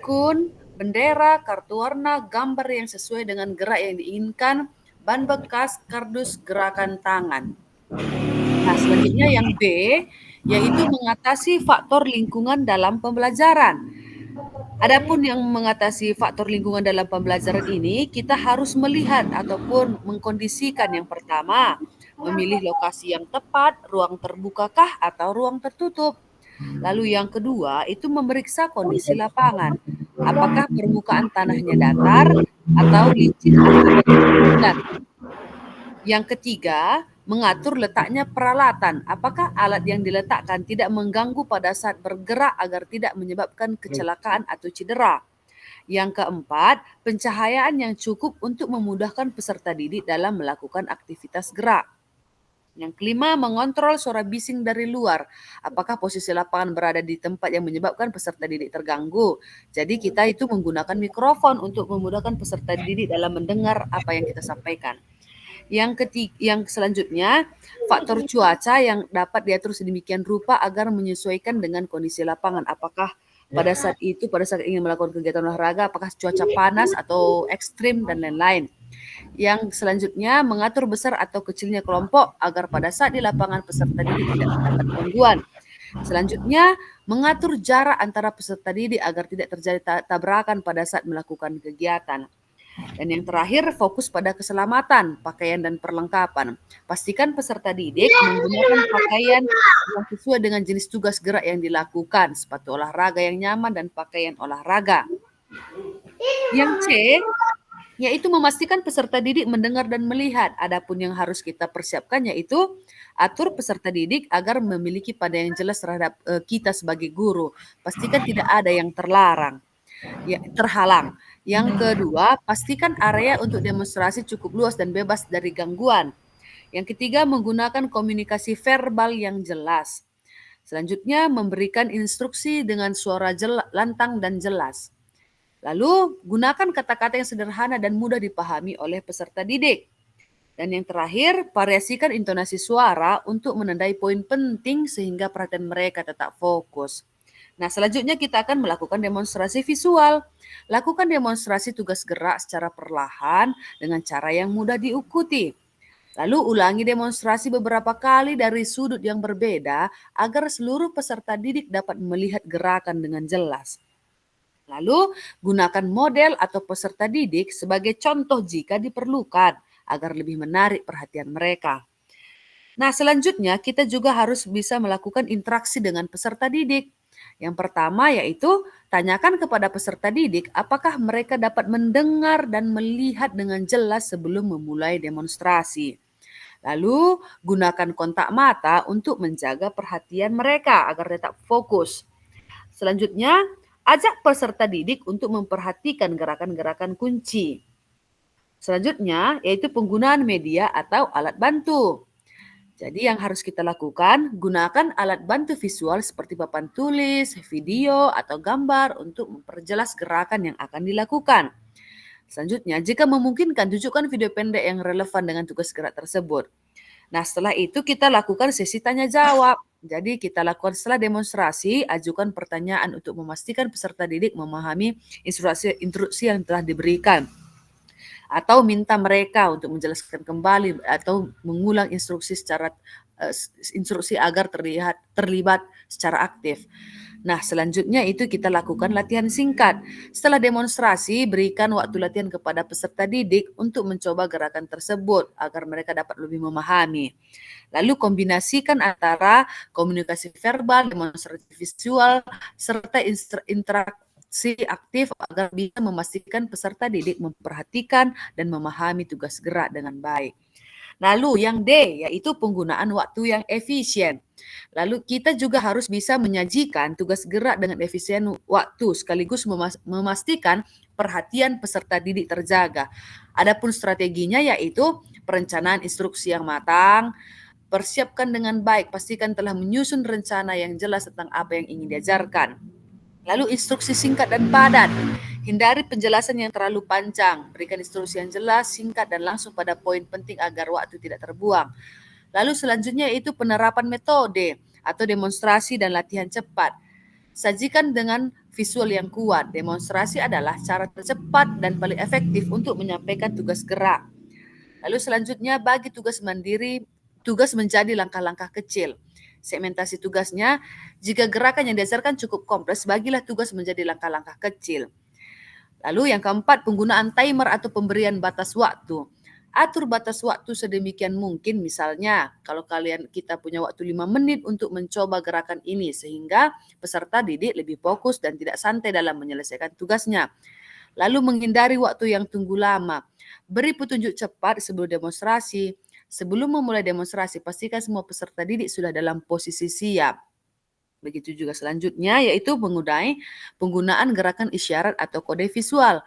kun, bendera, kartu warna, gambar yang sesuai dengan gerak yang diinginkan, ban bekas, kardus, gerakan tangan. Nah, selanjutnya yang B, yaitu mengatasi faktor lingkungan dalam pembelajaran. Adapun yang mengatasi faktor lingkungan dalam pembelajaran ini, kita harus melihat ataupun mengkondisikan yang pertama, memilih lokasi yang tepat, ruang terbukakah atau ruang tertutup. Lalu yang kedua, itu memeriksa kondisi lapangan. Apakah permukaan tanahnya datar atau licin akibat hujan. Yang ketiga, mengatur letaknya peralatan. Apakah alat yang diletakkan tidak mengganggu pada saat bergerak agar tidak menyebabkan kecelakaan atau cedera. Yang keempat, pencahayaan yang cukup untuk memudahkan peserta didik dalam melakukan aktivitas gerak. Yang kelima, mengontrol suara bising dari luar. Apakah posisi lapangan berada di tempat yang menyebabkan peserta didik terganggu. Jadi kita itu menggunakan mikrofon untuk memudahkan peserta didik dalam mendengar apa yang kita sampaikan. Yang selanjutnya, faktor cuaca yang dapat diatur sedemikian rupa agar menyesuaikan dengan kondisi lapangan. Apakah pada saat ingin melakukan kegiatan olahraga, apakah cuaca panas atau ekstrim dan lain-lain. Yang selanjutnya, mengatur besar atau kecilnya kelompok agar pada saat di lapangan peserta didik tidak mendapat gangguan. Selanjutnya, mengatur jarak antara peserta didik agar tidak terjadi tabrakan pada saat melakukan kegiatan. Dan yang terakhir, fokus pada keselamatan, pakaian dan perlengkapan. Pastikan peserta didik menggunakan pakaian yang sesuai dengan jenis tugas gerak yang dilakukan, sepatu olahraga yang nyaman dan pakaian olahraga. Yang C, yaitu memastikan peserta didik mendengar dan melihat. Adapun yang harus kita persiapkan yaitu atur peserta didik agar memiliki pandangan yang jelas terhadap kita sebagai guru. Pastikan tidak ada yang terhalang. Yang kedua, pastikan area untuk demonstrasi cukup luas dan bebas dari gangguan. Yang ketiga, menggunakan komunikasi verbal yang jelas. Selanjutnya, memberikan instruksi dengan suara lantang dan jelas. Lalu, gunakan kata-kata yang sederhana dan mudah dipahami oleh peserta didik. Dan yang terakhir, variasikan intonasi suara untuk menandai poin penting sehingga perhatian mereka tetap fokus. Nah, selanjutnya kita akan melakukan demonstrasi visual. Lakukan demonstrasi tugas gerak secara perlahan dengan cara yang mudah diikuti. Lalu ulangi demonstrasi beberapa kali dari sudut yang berbeda agar seluruh peserta didik dapat melihat gerakan dengan jelas. Lalu gunakan model atau peserta didik sebagai contoh jika diperlukan agar lebih menarik perhatian mereka. Nah, selanjutnya kita juga harus bisa melakukan interaksi dengan peserta didik. Yang pertama yaitu tanyakan kepada peserta didik apakah mereka dapat mendengar dan melihat dengan jelas sebelum memulai demonstrasi. Lalu gunakan kontak mata untuk menjaga perhatian mereka agar tetap fokus. Selanjutnya, ajak peserta didik untuk memperhatikan gerakan-gerakan kunci. Selanjutnya yaitu penggunaan media atau alat bantu. Jadi yang harus kita lakukan, gunakan alat bantu visual seperti papan tulis, video, atau gambar untuk memperjelas gerakan yang akan dilakukan. Selanjutnya, jika memungkinkan, tunjukkan video pendek yang relevan dengan tugas gerak tersebut. Nah, setelah itu kita lakukan sesi tanya jawab. Jadi kita lakukan setelah demonstrasi, ajukan pertanyaan untuk memastikan peserta didik memahami instruksi yang telah diberikan. Atau minta mereka untuk menjelaskan kembali atau mengulang instruksi agar terlibat secara aktif. Nah, selanjutnya itu kita lakukan latihan singkat. Setelah demonstrasi, berikan waktu latihan kepada peserta didik untuk mencoba gerakan tersebut agar mereka dapat lebih memahami. Lalu kombinasikan antara komunikasi verbal, demonstrasi visual, serta interaksi aktif agar bisa memastikan peserta didik memperhatikan dan memahami tugas gerak dengan baik. Lalu yang D yaitu penggunaan waktu yang efisien. Lalu kita juga harus bisa menyajikan tugas gerak dengan efisien waktu sekaligus memastikan perhatian peserta didik terjaga. Adapun strateginya yaitu perencanaan instruksi yang matang, persiapkan dengan baik, pastikan telah menyusun rencana yang jelas tentang apa yang ingin diajarkan. Lalu instruksi singkat dan padat. Hindari penjelasan yang terlalu panjang. Berikan instruksi yang jelas, singkat, dan langsung pada poin penting agar waktu tidak terbuang. Lalu selanjutnya itu penerapan metode atau demonstrasi dan latihan cepat. Sajikan dengan visual yang kuat. Demonstrasi adalah cara tercepat dan paling efektif untuk menyampaikan tugas gerak. Lalu selanjutnya bagi tugas mandiri, tugas menjadi langkah-langkah kecil. Segmentasi tugasnya, jika gerakan yang diajarkan cukup kompleks, bagilah tugas menjadi langkah-langkah kecil. Lalu yang keempat, penggunaan timer atau pemberian batas waktu. Atur batas waktu sedemikian mungkin, misalnya kalau kita punya waktu 5 menit untuk mencoba gerakan ini, sehingga peserta didik lebih fokus dan tidak santai dalam menyelesaikan tugasnya. Lalu menghindari waktu yang tunggu lama. Beri petunjuk cepat sebelum demonstrasi. Sebelum memulai demonstrasi, pastikan semua peserta didik sudah dalam posisi siap. Begitu juga selanjutnya, yaitu penggunaan gerakan isyarat atau kode visual.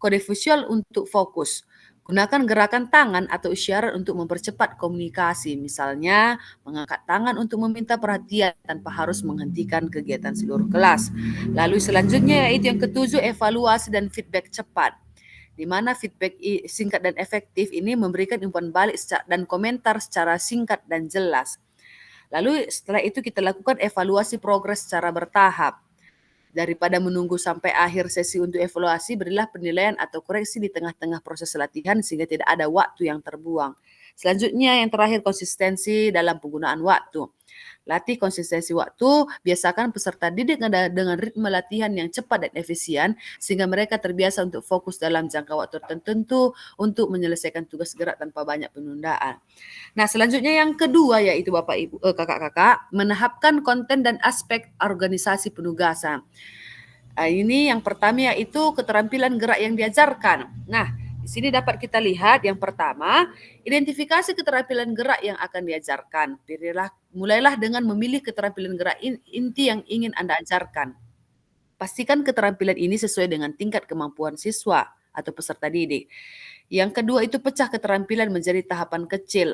Kode visual untuk fokus. Gunakan gerakan tangan atau isyarat untuk mempercepat komunikasi. Misalnya, mengangkat tangan untuk meminta perhatian tanpa harus menghentikan kegiatan seluruh kelas. Lalu selanjutnya, yaitu yang ketujuh, evaluasi dan feedback cepat. Di mana feedback singkat dan efektif ini memberikan umpan balik dan komentar secara singkat dan jelas. Lalu setelah itu kita lakukan evaluasi progres secara bertahap. Daripada menunggu sampai akhir sesi untuk evaluasi, berilah penilaian atau koreksi di tengah-tengah proses latihan sehingga tidak ada waktu yang terbuang. Selanjutnya yang terakhir, konsistensi dalam penggunaan waktu. Latih konsistensi waktu, biasakan peserta didik dengan ritme latihan yang cepat dan efisien sehingga mereka terbiasa untuk fokus dalam jangka waktu tertentu untuk menyelesaikan tugas gerak tanpa banyak penundaan. Nah, selanjutnya yang kedua yaitu Bapak Ibu, kakak-kakak, menahapkan konten dan aspek organisasi penugasan. Ini yang pertama yaitu keterampilan gerak yang diajarkan. Nah, di sini dapat kita lihat yang pertama, identifikasi keterampilan gerak yang akan diajarkan. Mulailah dengan memilih keterampilan gerak inti yang ingin Anda ajarkan. Pastikan keterampilan ini sesuai dengan tingkat kemampuan siswa atau peserta didik. Yang kedua itu pecah keterampilan menjadi tahapan kecil.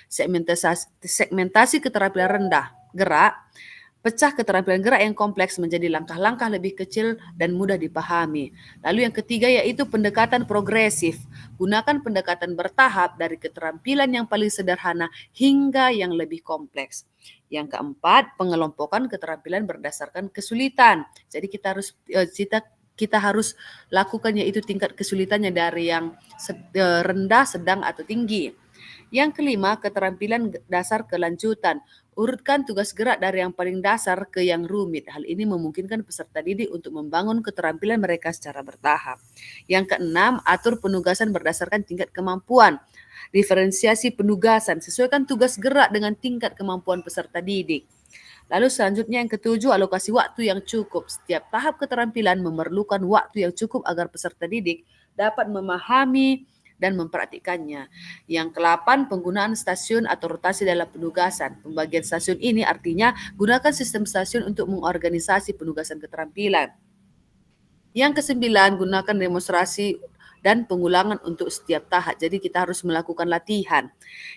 Segmentasi keterampilan rendah gerak. Pecah keterampilan gerak yang kompleks menjadi langkah-langkah lebih kecil dan mudah dipahami. Lalu yang ketiga yaitu pendekatan progresif. Gunakan pendekatan bertahap dari keterampilan yang paling sederhana hingga yang lebih kompleks. Yang keempat, pengelompokan keterampilan berdasarkan kesulitan. Jadi kita harus lakukan yaitu tingkat kesulitannya dari yang rendah, sedang atau tinggi. Yang kelima, keterampilan dasar kelanjutan. Urutkan tugas gerak dari yang paling dasar ke yang rumit. Hal ini memungkinkan peserta didik untuk membangun keterampilan mereka secara bertahap. Yang keenam, atur penugasan berdasarkan tingkat kemampuan. Diferensiasi penugasan, sesuaikan tugas gerak dengan tingkat kemampuan peserta didik. Lalu selanjutnya yang ketujuh, alokasi waktu yang cukup. Setiap tahap keterampilan memerlukan waktu yang cukup agar peserta didik dapat memahami dan mempraktikkannya. Yang ke-8, penggunaan stasiun atau rotasi dalam penugasan. Pembagian stasiun ini artinya gunakan sistem stasiun untuk mengorganisasi penugasan keterampilan. Yang ke-9, gunakan demonstrasi dan pengulangan untuk setiap tahap. Jadi kita harus melakukan latihan.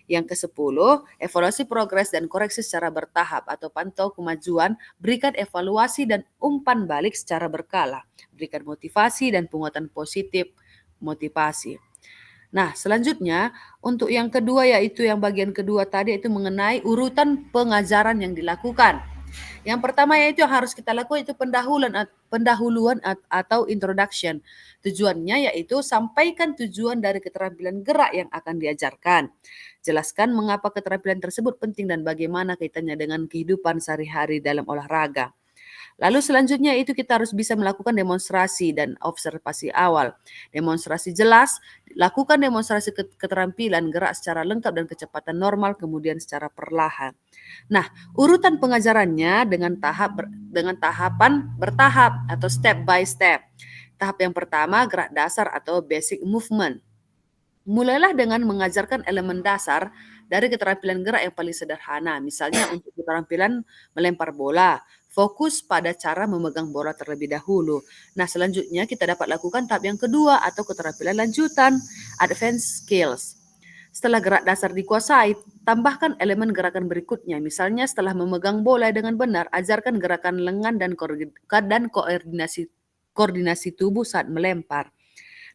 Yang ke-10, evaluasi progres dan koreksi secara bertahap atau pantau kemajuan, berikan evaluasi dan umpan balik secara berkala. Berikan motivasi dan penguatan positif motivasi. Nah, selanjutnya untuk yang kedua yaitu yang bagian kedua tadi itu mengenai urutan pengajaran yang dilakukan. Yang pertama yaitu yang harus kita lakukan itu pendahuluan atau introduction. Tujuannya yaitu sampaikan tujuan dari keterampilan gerak yang akan diajarkan. Jelaskan mengapa keterampilan tersebut penting dan bagaimana kaitannya dengan kehidupan sehari-hari dalam olahraga. Lalu selanjutnya itu kita harus bisa melakukan demonstrasi dan observasi awal. Demonstrasi jelas, lakukan demonstrasi keterampilan gerak secara lengkap dan kecepatan normal kemudian secara perlahan. Nah, urutan pengajarannya dengan tahapan bertahap atau step by step. Tahap yang pertama gerak dasar atau basic movement. Mulailah dengan mengajarkan elemen dasar dari keterampilan gerak yang paling sederhana. Misalnya untuk keterampilan melempar bola, fokus pada cara memegang bola terlebih dahulu. Nah, selanjutnya kita dapat lakukan tahap yang kedua atau keterampilan lanjutan, advanced skills. Setelah gerak dasar dikuasai, tambahkan elemen gerakan berikutnya. Misalnya setelah memegang bola dengan benar, ajarkan gerakan lengan dan koordinasi tubuh saat melempar.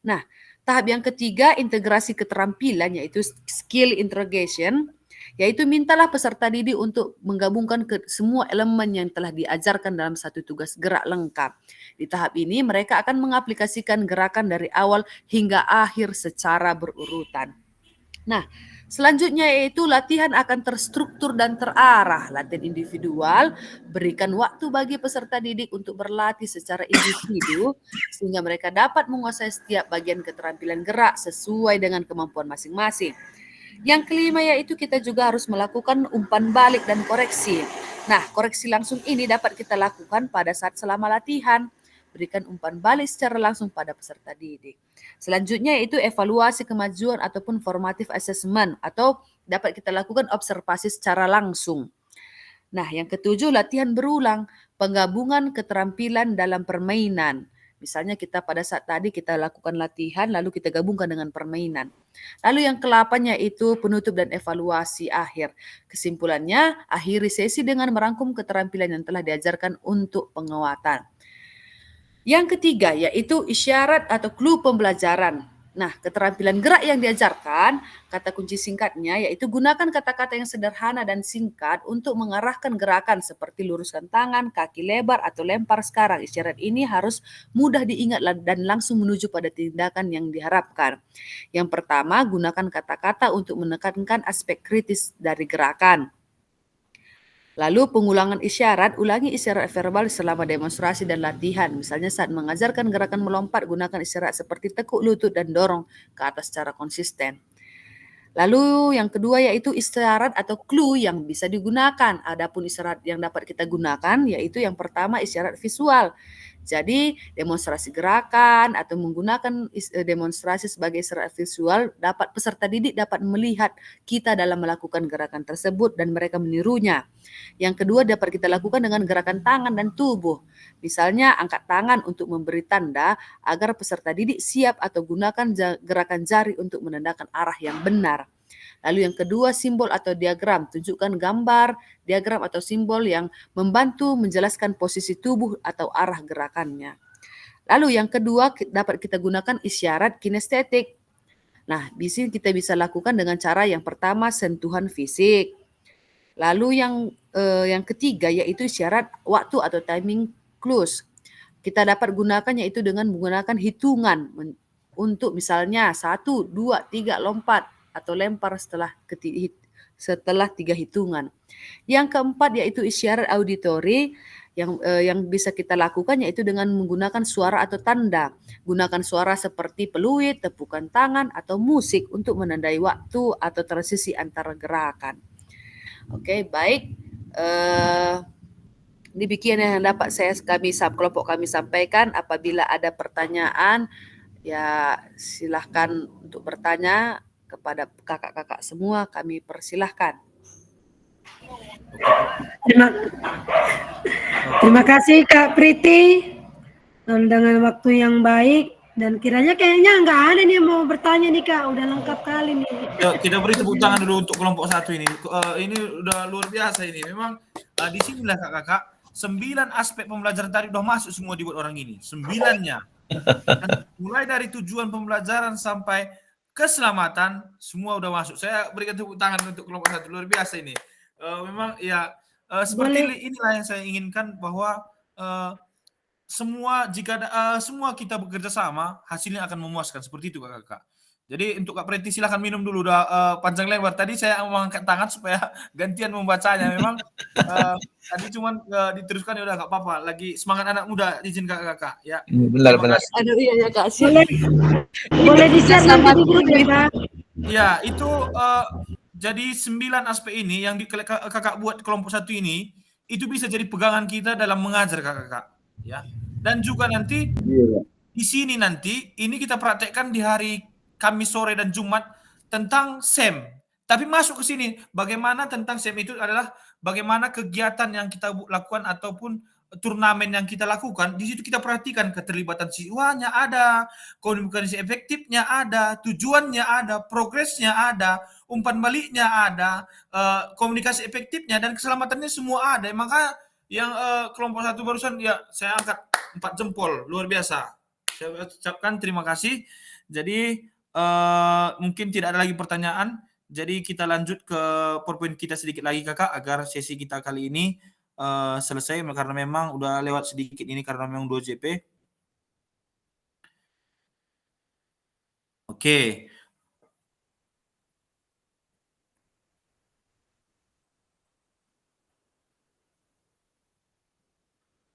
Nah, tahap yang ketiga, integrasi keterampilan yaitu skill integration, yaitu mintalah peserta didik untuk menggabungkan semua elemen yang telah diajarkan dalam satu tugas gerak lengkap. Di tahap ini mereka akan mengaplikasikan gerakan dari awal hingga akhir secara berurutan. Nah, selanjutnya yaitu latihan akan terstruktur dan terarah. Latihan individual, berikan waktu bagi peserta didik untuk berlatih secara individu sehingga mereka dapat menguasai setiap bagian keterampilan gerak sesuai dengan kemampuan masing-masing. Yang kelima yaitu kita juga harus melakukan umpan balik dan koreksi. Nah, koreksi langsung ini dapat kita lakukan pada saat selama latihan. Berikan umpan balik secara langsung pada peserta didik. Selanjutnya yaitu evaluasi kemajuan ataupun formative assessment atau dapat kita lakukan observasi secara langsung. Nah, yang ketujuh latihan berulang, penggabungan keterampilan dalam permainan. Misalnya kita pada saat tadi kita lakukan latihan lalu kita gabungkan dengan permainan. Lalu yang ke-8 yaitu penutup dan evaluasi akhir. Kesimpulannya, akhiri sesi dengan merangkum keterampilan yang telah diajarkan untuk penguatan. Yang ketiga yaitu isyarat atau clue pembelajaran. Nah, keterampilan gerak yang diajarkan, kata kunci singkatnya yaitu gunakan kata-kata yang sederhana dan singkat untuk mengarahkan gerakan seperti luruskan tangan, kaki lebar, atau lempar sekarang. Isyarat ini harus mudah diingat dan langsung menuju pada tindakan yang diharapkan. Yang pertama, gunakan kata-kata untuk menekankan aspek kritis dari gerakan. Lalu pengulangan isyarat, ulangi isyarat verbal selama demonstrasi dan latihan. Misalnya saat mengajarkan gerakan melompat, gunakan isyarat seperti tekuk lutut dan dorong ke atas secara konsisten. Lalu yang kedua yaitu isyarat atau clue yang bisa digunakan. Adapun isyarat yang dapat kita gunakan yaitu yang pertama isyarat visual. Jadi demonstrasi gerakan atau menggunakan demonstrasi sebagai serat visual dapat peserta didik dapat melihat kita dalam melakukan gerakan tersebut dan mereka menirunya. Yang kedua dapat kita lakukan dengan gerakan tangan dan tubuh. Misalnya angkat tangan untuk memberi tanda agar peserta didik siap atau gunakan gerakan jari untuk menandakan arah yang benar. Lalu yang kedua simbol atau diagram, tunjukkan gambar, diagram atau simbol yang membantu menjelaskan posisi tubuh atau arah gerakannya. Lalu yang kedua dapat kita gunakan isyarat kinestetik. Nah, di sini kita bisa lakukan dengan cara yang pertama sentuhan fisik. Lalu yang ketiga yaitu isyarat waktu atau timing clues. Kita dapat gunakan yaitu dengan menggunakan hitungan untuk misalnya 1, 2, 3 lompat atau lempar setelah 3 hitungan. Yang keempat yaitu isyarat auditori yang bisa kita lakukan yaitu dengan menggunakan suara atau tanda. Gunakan suara seperti peluit, tepukan tangan atau musik untuk menandai waktu atau transisi antara gerakan. Oke, baik. Demikian yang dapat kelompok kami sampaikan. Apabila ada pertanyaan, ya silahkan untuk bertanya kepada kakak-kakak semua, kami persilahkan. Terima kasih Kak Priti dengan waktu yang baik dan kiranya kayaknya nggak ada nih yang mau bertanya nih Kak, udah lengkap kali nih. Ya, kita beri tepuk tangan dulu untuk kelompok 1 ini. Ini udah luar biasa ini. Memang di sinilah kakak-kakak 9 aspek pembelajaran tadi udah masuk semua dibuat orang ini. 9-nya. Mulai dari tujuan pembelajaran sampai keselamatan semua udah masuk. Saya berikan tepuk tangan untuk kelompok 1, luar biasa ini. Memang ya seperti inilah yang saya inginkan bahwa semua semua kita bekerja sama hasilnya akan memuaskan seperti itu kakak-kakak. Jadi untuk Kak Preti silahkan minum dulu, udah panjang lebar. Tadi saya mau angkat tangan supaya gantian membacanya. Memang tadi cuman diteruskan ya udah nggak apa-apa. Lagi semangat anak muda, izin kakak-kakak ya. Benar. Aduh iya ya Kak. Boleh di-share nanti dulu ya Kak. Ya, itu jadi 9 aspek ini yang kakak buat kelompok 1 ini, itu bisa jadi pegangan kita dalam mengajar kakak-kakak. Ya. Dan juga nanti di sini nanti, ini kita praktekkan di hari Kamis sore dan Jumat tentang SEM. Tapi masuk ke sini, bagaimana tentang SEM itu adalah bagaimana kegiatan yang kita lakukan ataupun turnamen yang kita lakukan. Di situ kita perhatikan keterlibatan siswanya ada, komunikasi efektifnya ada, tujuannya ada, progresnya ada, umpan baliknya ada, komunikasi efektifnya dan keselamatannya semua ada. Maka yang kelompok 1 barusan ya saya angkat 4 jempol, luar biasa. Saya ucapkan terima kasih. Jadi mungkin tidak ada lagi pertanyaan. Jadi kita lanjut ke PowerPoint kita sedikit lagi kakak agar sesi kita kali ini selesai karena memang udah lewat sedikit ini karena memang 2 JP. Oke.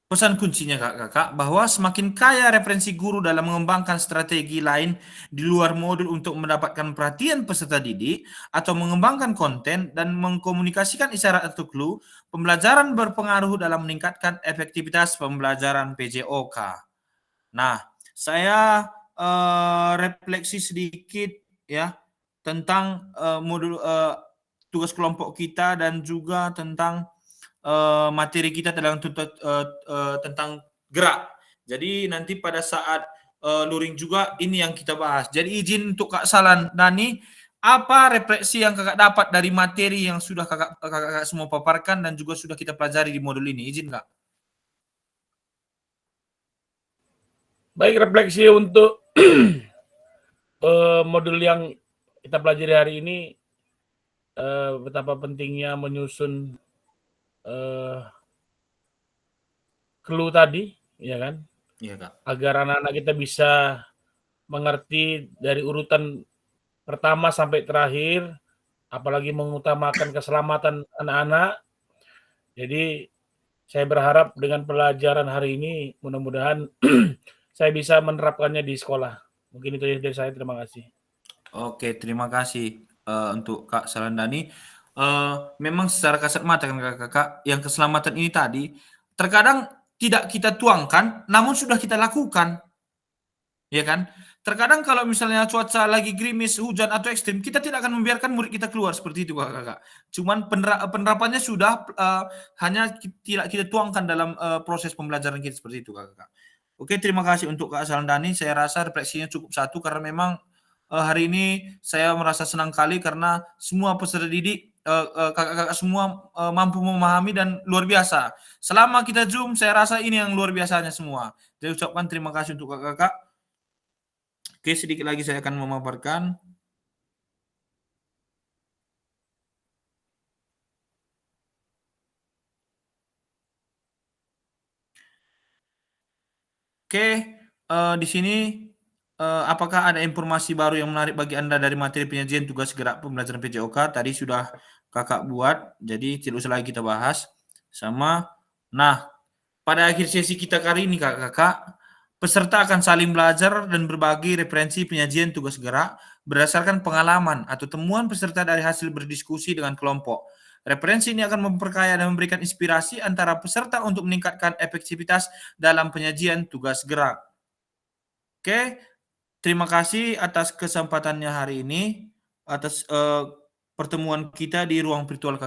Pesan kuncinya kakak bahwa semakin kaya referensi guru dalam mengembangkan strategi lain di luar modul untuk mendapatkan perhatian peserta didik atau mengembangkan konten dan mengkomunikasikan isyarat atau clue, pembelajaran berpengaruh dalam meningkatkan efektivitas pembelajaran PJOK. Nah, saya refleksi sedikit ya tentang modul tugas kelompok kita dan juga tentang materi kita tentang gerak. Jadi nanti pada saat luring juga ini yang kita bahas. Jadi izin untuk Kak Salan Dani, apa refleksi yang kakak dapat dari materi yang sudah kakak semua paparkan dan juga sudah kita pelajari di modul ini? Izin Kak. Baik, refleksi untuk modul yang kita pelajari hari ini, betapa pentingnya menyusun clue tadi, ya kan? Iya Kak. Agar anak-anak kita bisa mengerti dari urutan pertama sampai terakhir, apalagi mengutamakan keselamatan anak-anak. Jadi saya berharap dengan pelajaran hari ini mudah-mudahan saya bisa menerapkannya di sekolah. Mungkin itu dari saya, terima kasih. Oke, terima kasih untuk Kak Salandani. Memang secara kasat mata kan kakak, yang keselamatan ini tadi terkadang tidak kita tuangkan, namun sudah kita lakukan. Ya kan? Terkadang kalau misalnya cuaca lagi gerimis, hujan atau ekstrim, kita tidak akan membiarkan murid kita keluar seperti itu, Kakak. Cuman penerapannya sudah hanya tidak kita tuangkan dalam proses pembelajaran kita seperti itu, Kakak. Oke, terima kasih untuk Kak Saldani. Saya rasa refleksinya cukup satu karena memang hari ini saya merasa senang kali karena semua peserta didik kakak-kakak semua mampu memahami dan luar biasa. Selama kita Zoom, saya rasa ini yang luar biasanya semua. Saya ucapkan terima kasih untuk kakak-kakak. Oke, sedikit lagi saya akan memaparkan. Oke, di sini apakah ada informasi baru yang menarik bagi Anda dari materi penyajian tugas gerak pembelajaran PJOK? Tadi sudah kakak buat, jadi tidak usah lagi kita bahas. Nah, pada akhir sesi kita kali ini kakak-kakak, peserta akan saling belajar dan berbagi referensi penyajian tugas gerak berdasarkan pengalaman atau temuan peserta dari hasil berdiskusi dengan kelompok. Referensi ini akan memperkaya dan memberikan inspirasi antara peserta untuk meningkatkan efektivitas dalam penyajian tugas gerak. Oke, terima kasih atas kesempatannya hari ini, atas pertemuan kita di ruang virtual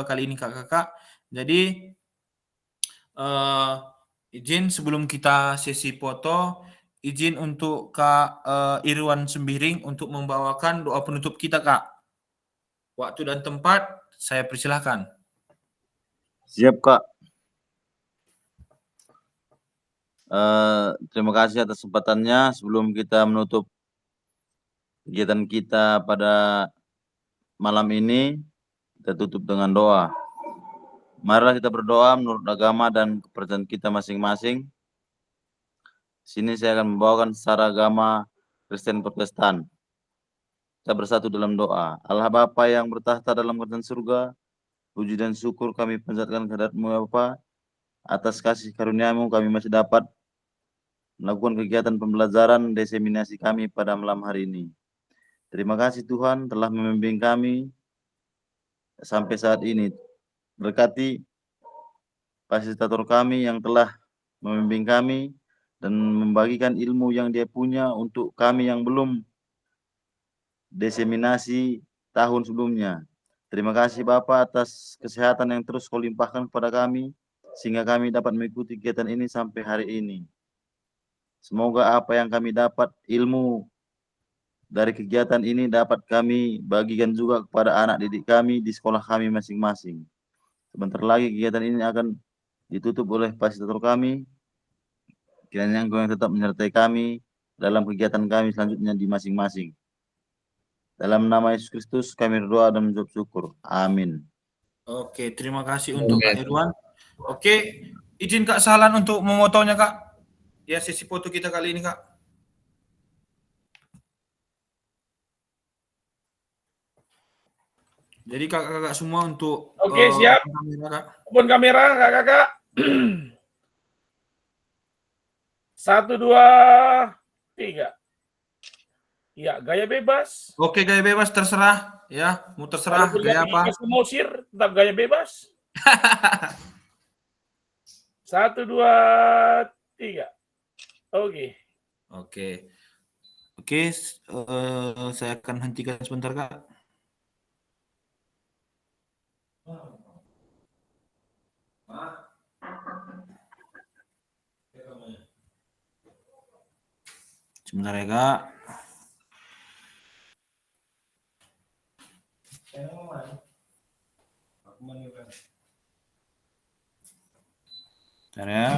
kali ini kakak-kakak. Jadi, izin sebelum kita sesi foto, izin untuk Kak Irwan Sembiring untuk membawakan doa penutup kita, Kak. Waktu dan tempat saya persilahkan. Siap, Kak. Terima kasih atas kesempatannya. Sebelum kita menutup kegiatan kita pada malam ini, kita tutup dengan doa. Marilah kita berdoa menurut agama dan kepercayaan kita masing-masing. Sini saya akan membawakan secara agama Kristen Protestan. Kita bersatu dalam doa. Allah Bapa yang bertahta dalam kerajaan surga, puji dan syukur kami panjatkan kehadirat-Mu ya Bapa. Atas kasih karunia-Mu kami masih dapat melakukan kegiatan pembelajaran diseminasi kami pada malam hari ini. Terima kasih Tuhan telah membimbing kami sampai saat ini. Berkati fasilitator kami yang telah membimbing kami dan membagikan ilmu yang dia punya untuk kami yang belum diseminasi tahun sebelumnya. Terima kasih Bapak atas kesehatan yang terus Kau limpahkan kepada kami, sehingga kami dapat mengikuti kegiatan ini sampai hari ini. Semoga apa yang kami dapat ilmu dari kegiatan ini dapat kami bagikan juga kepada anak didik kami di sekolah kami masing-masing. Sebentar lagi kegiatan ini akan ditutup oleh fasilitator kami. Kiranya Engkau yang tetap menyertai kami dalam kegiatan kami selanjutnya di masing-masing. Dalam nama Yesus Kristus kami berdoa dan menjawab syukur. Amin. Oke, terima kasih untuk Kak Irwan. Oke, izin Kak Sahlan untuk memotonya, Kak. Ya, sesi foto kita kali ini, Kak. Jadi kakak-kakak semua untuk Oke, siap. kamera, Kak. Open kamera, kakak-kakak. 1, 2, 3. Ya, gaya bebas. Oke, gaya bebas terserah ya, mau terserah Walaupun gaya apa. Musir, tetap gaya bebas. 1, 2, 3. Oke. Oke, saya akan hentikan sebentar, Kak. Sebentar ya, Kak. Bentar ya.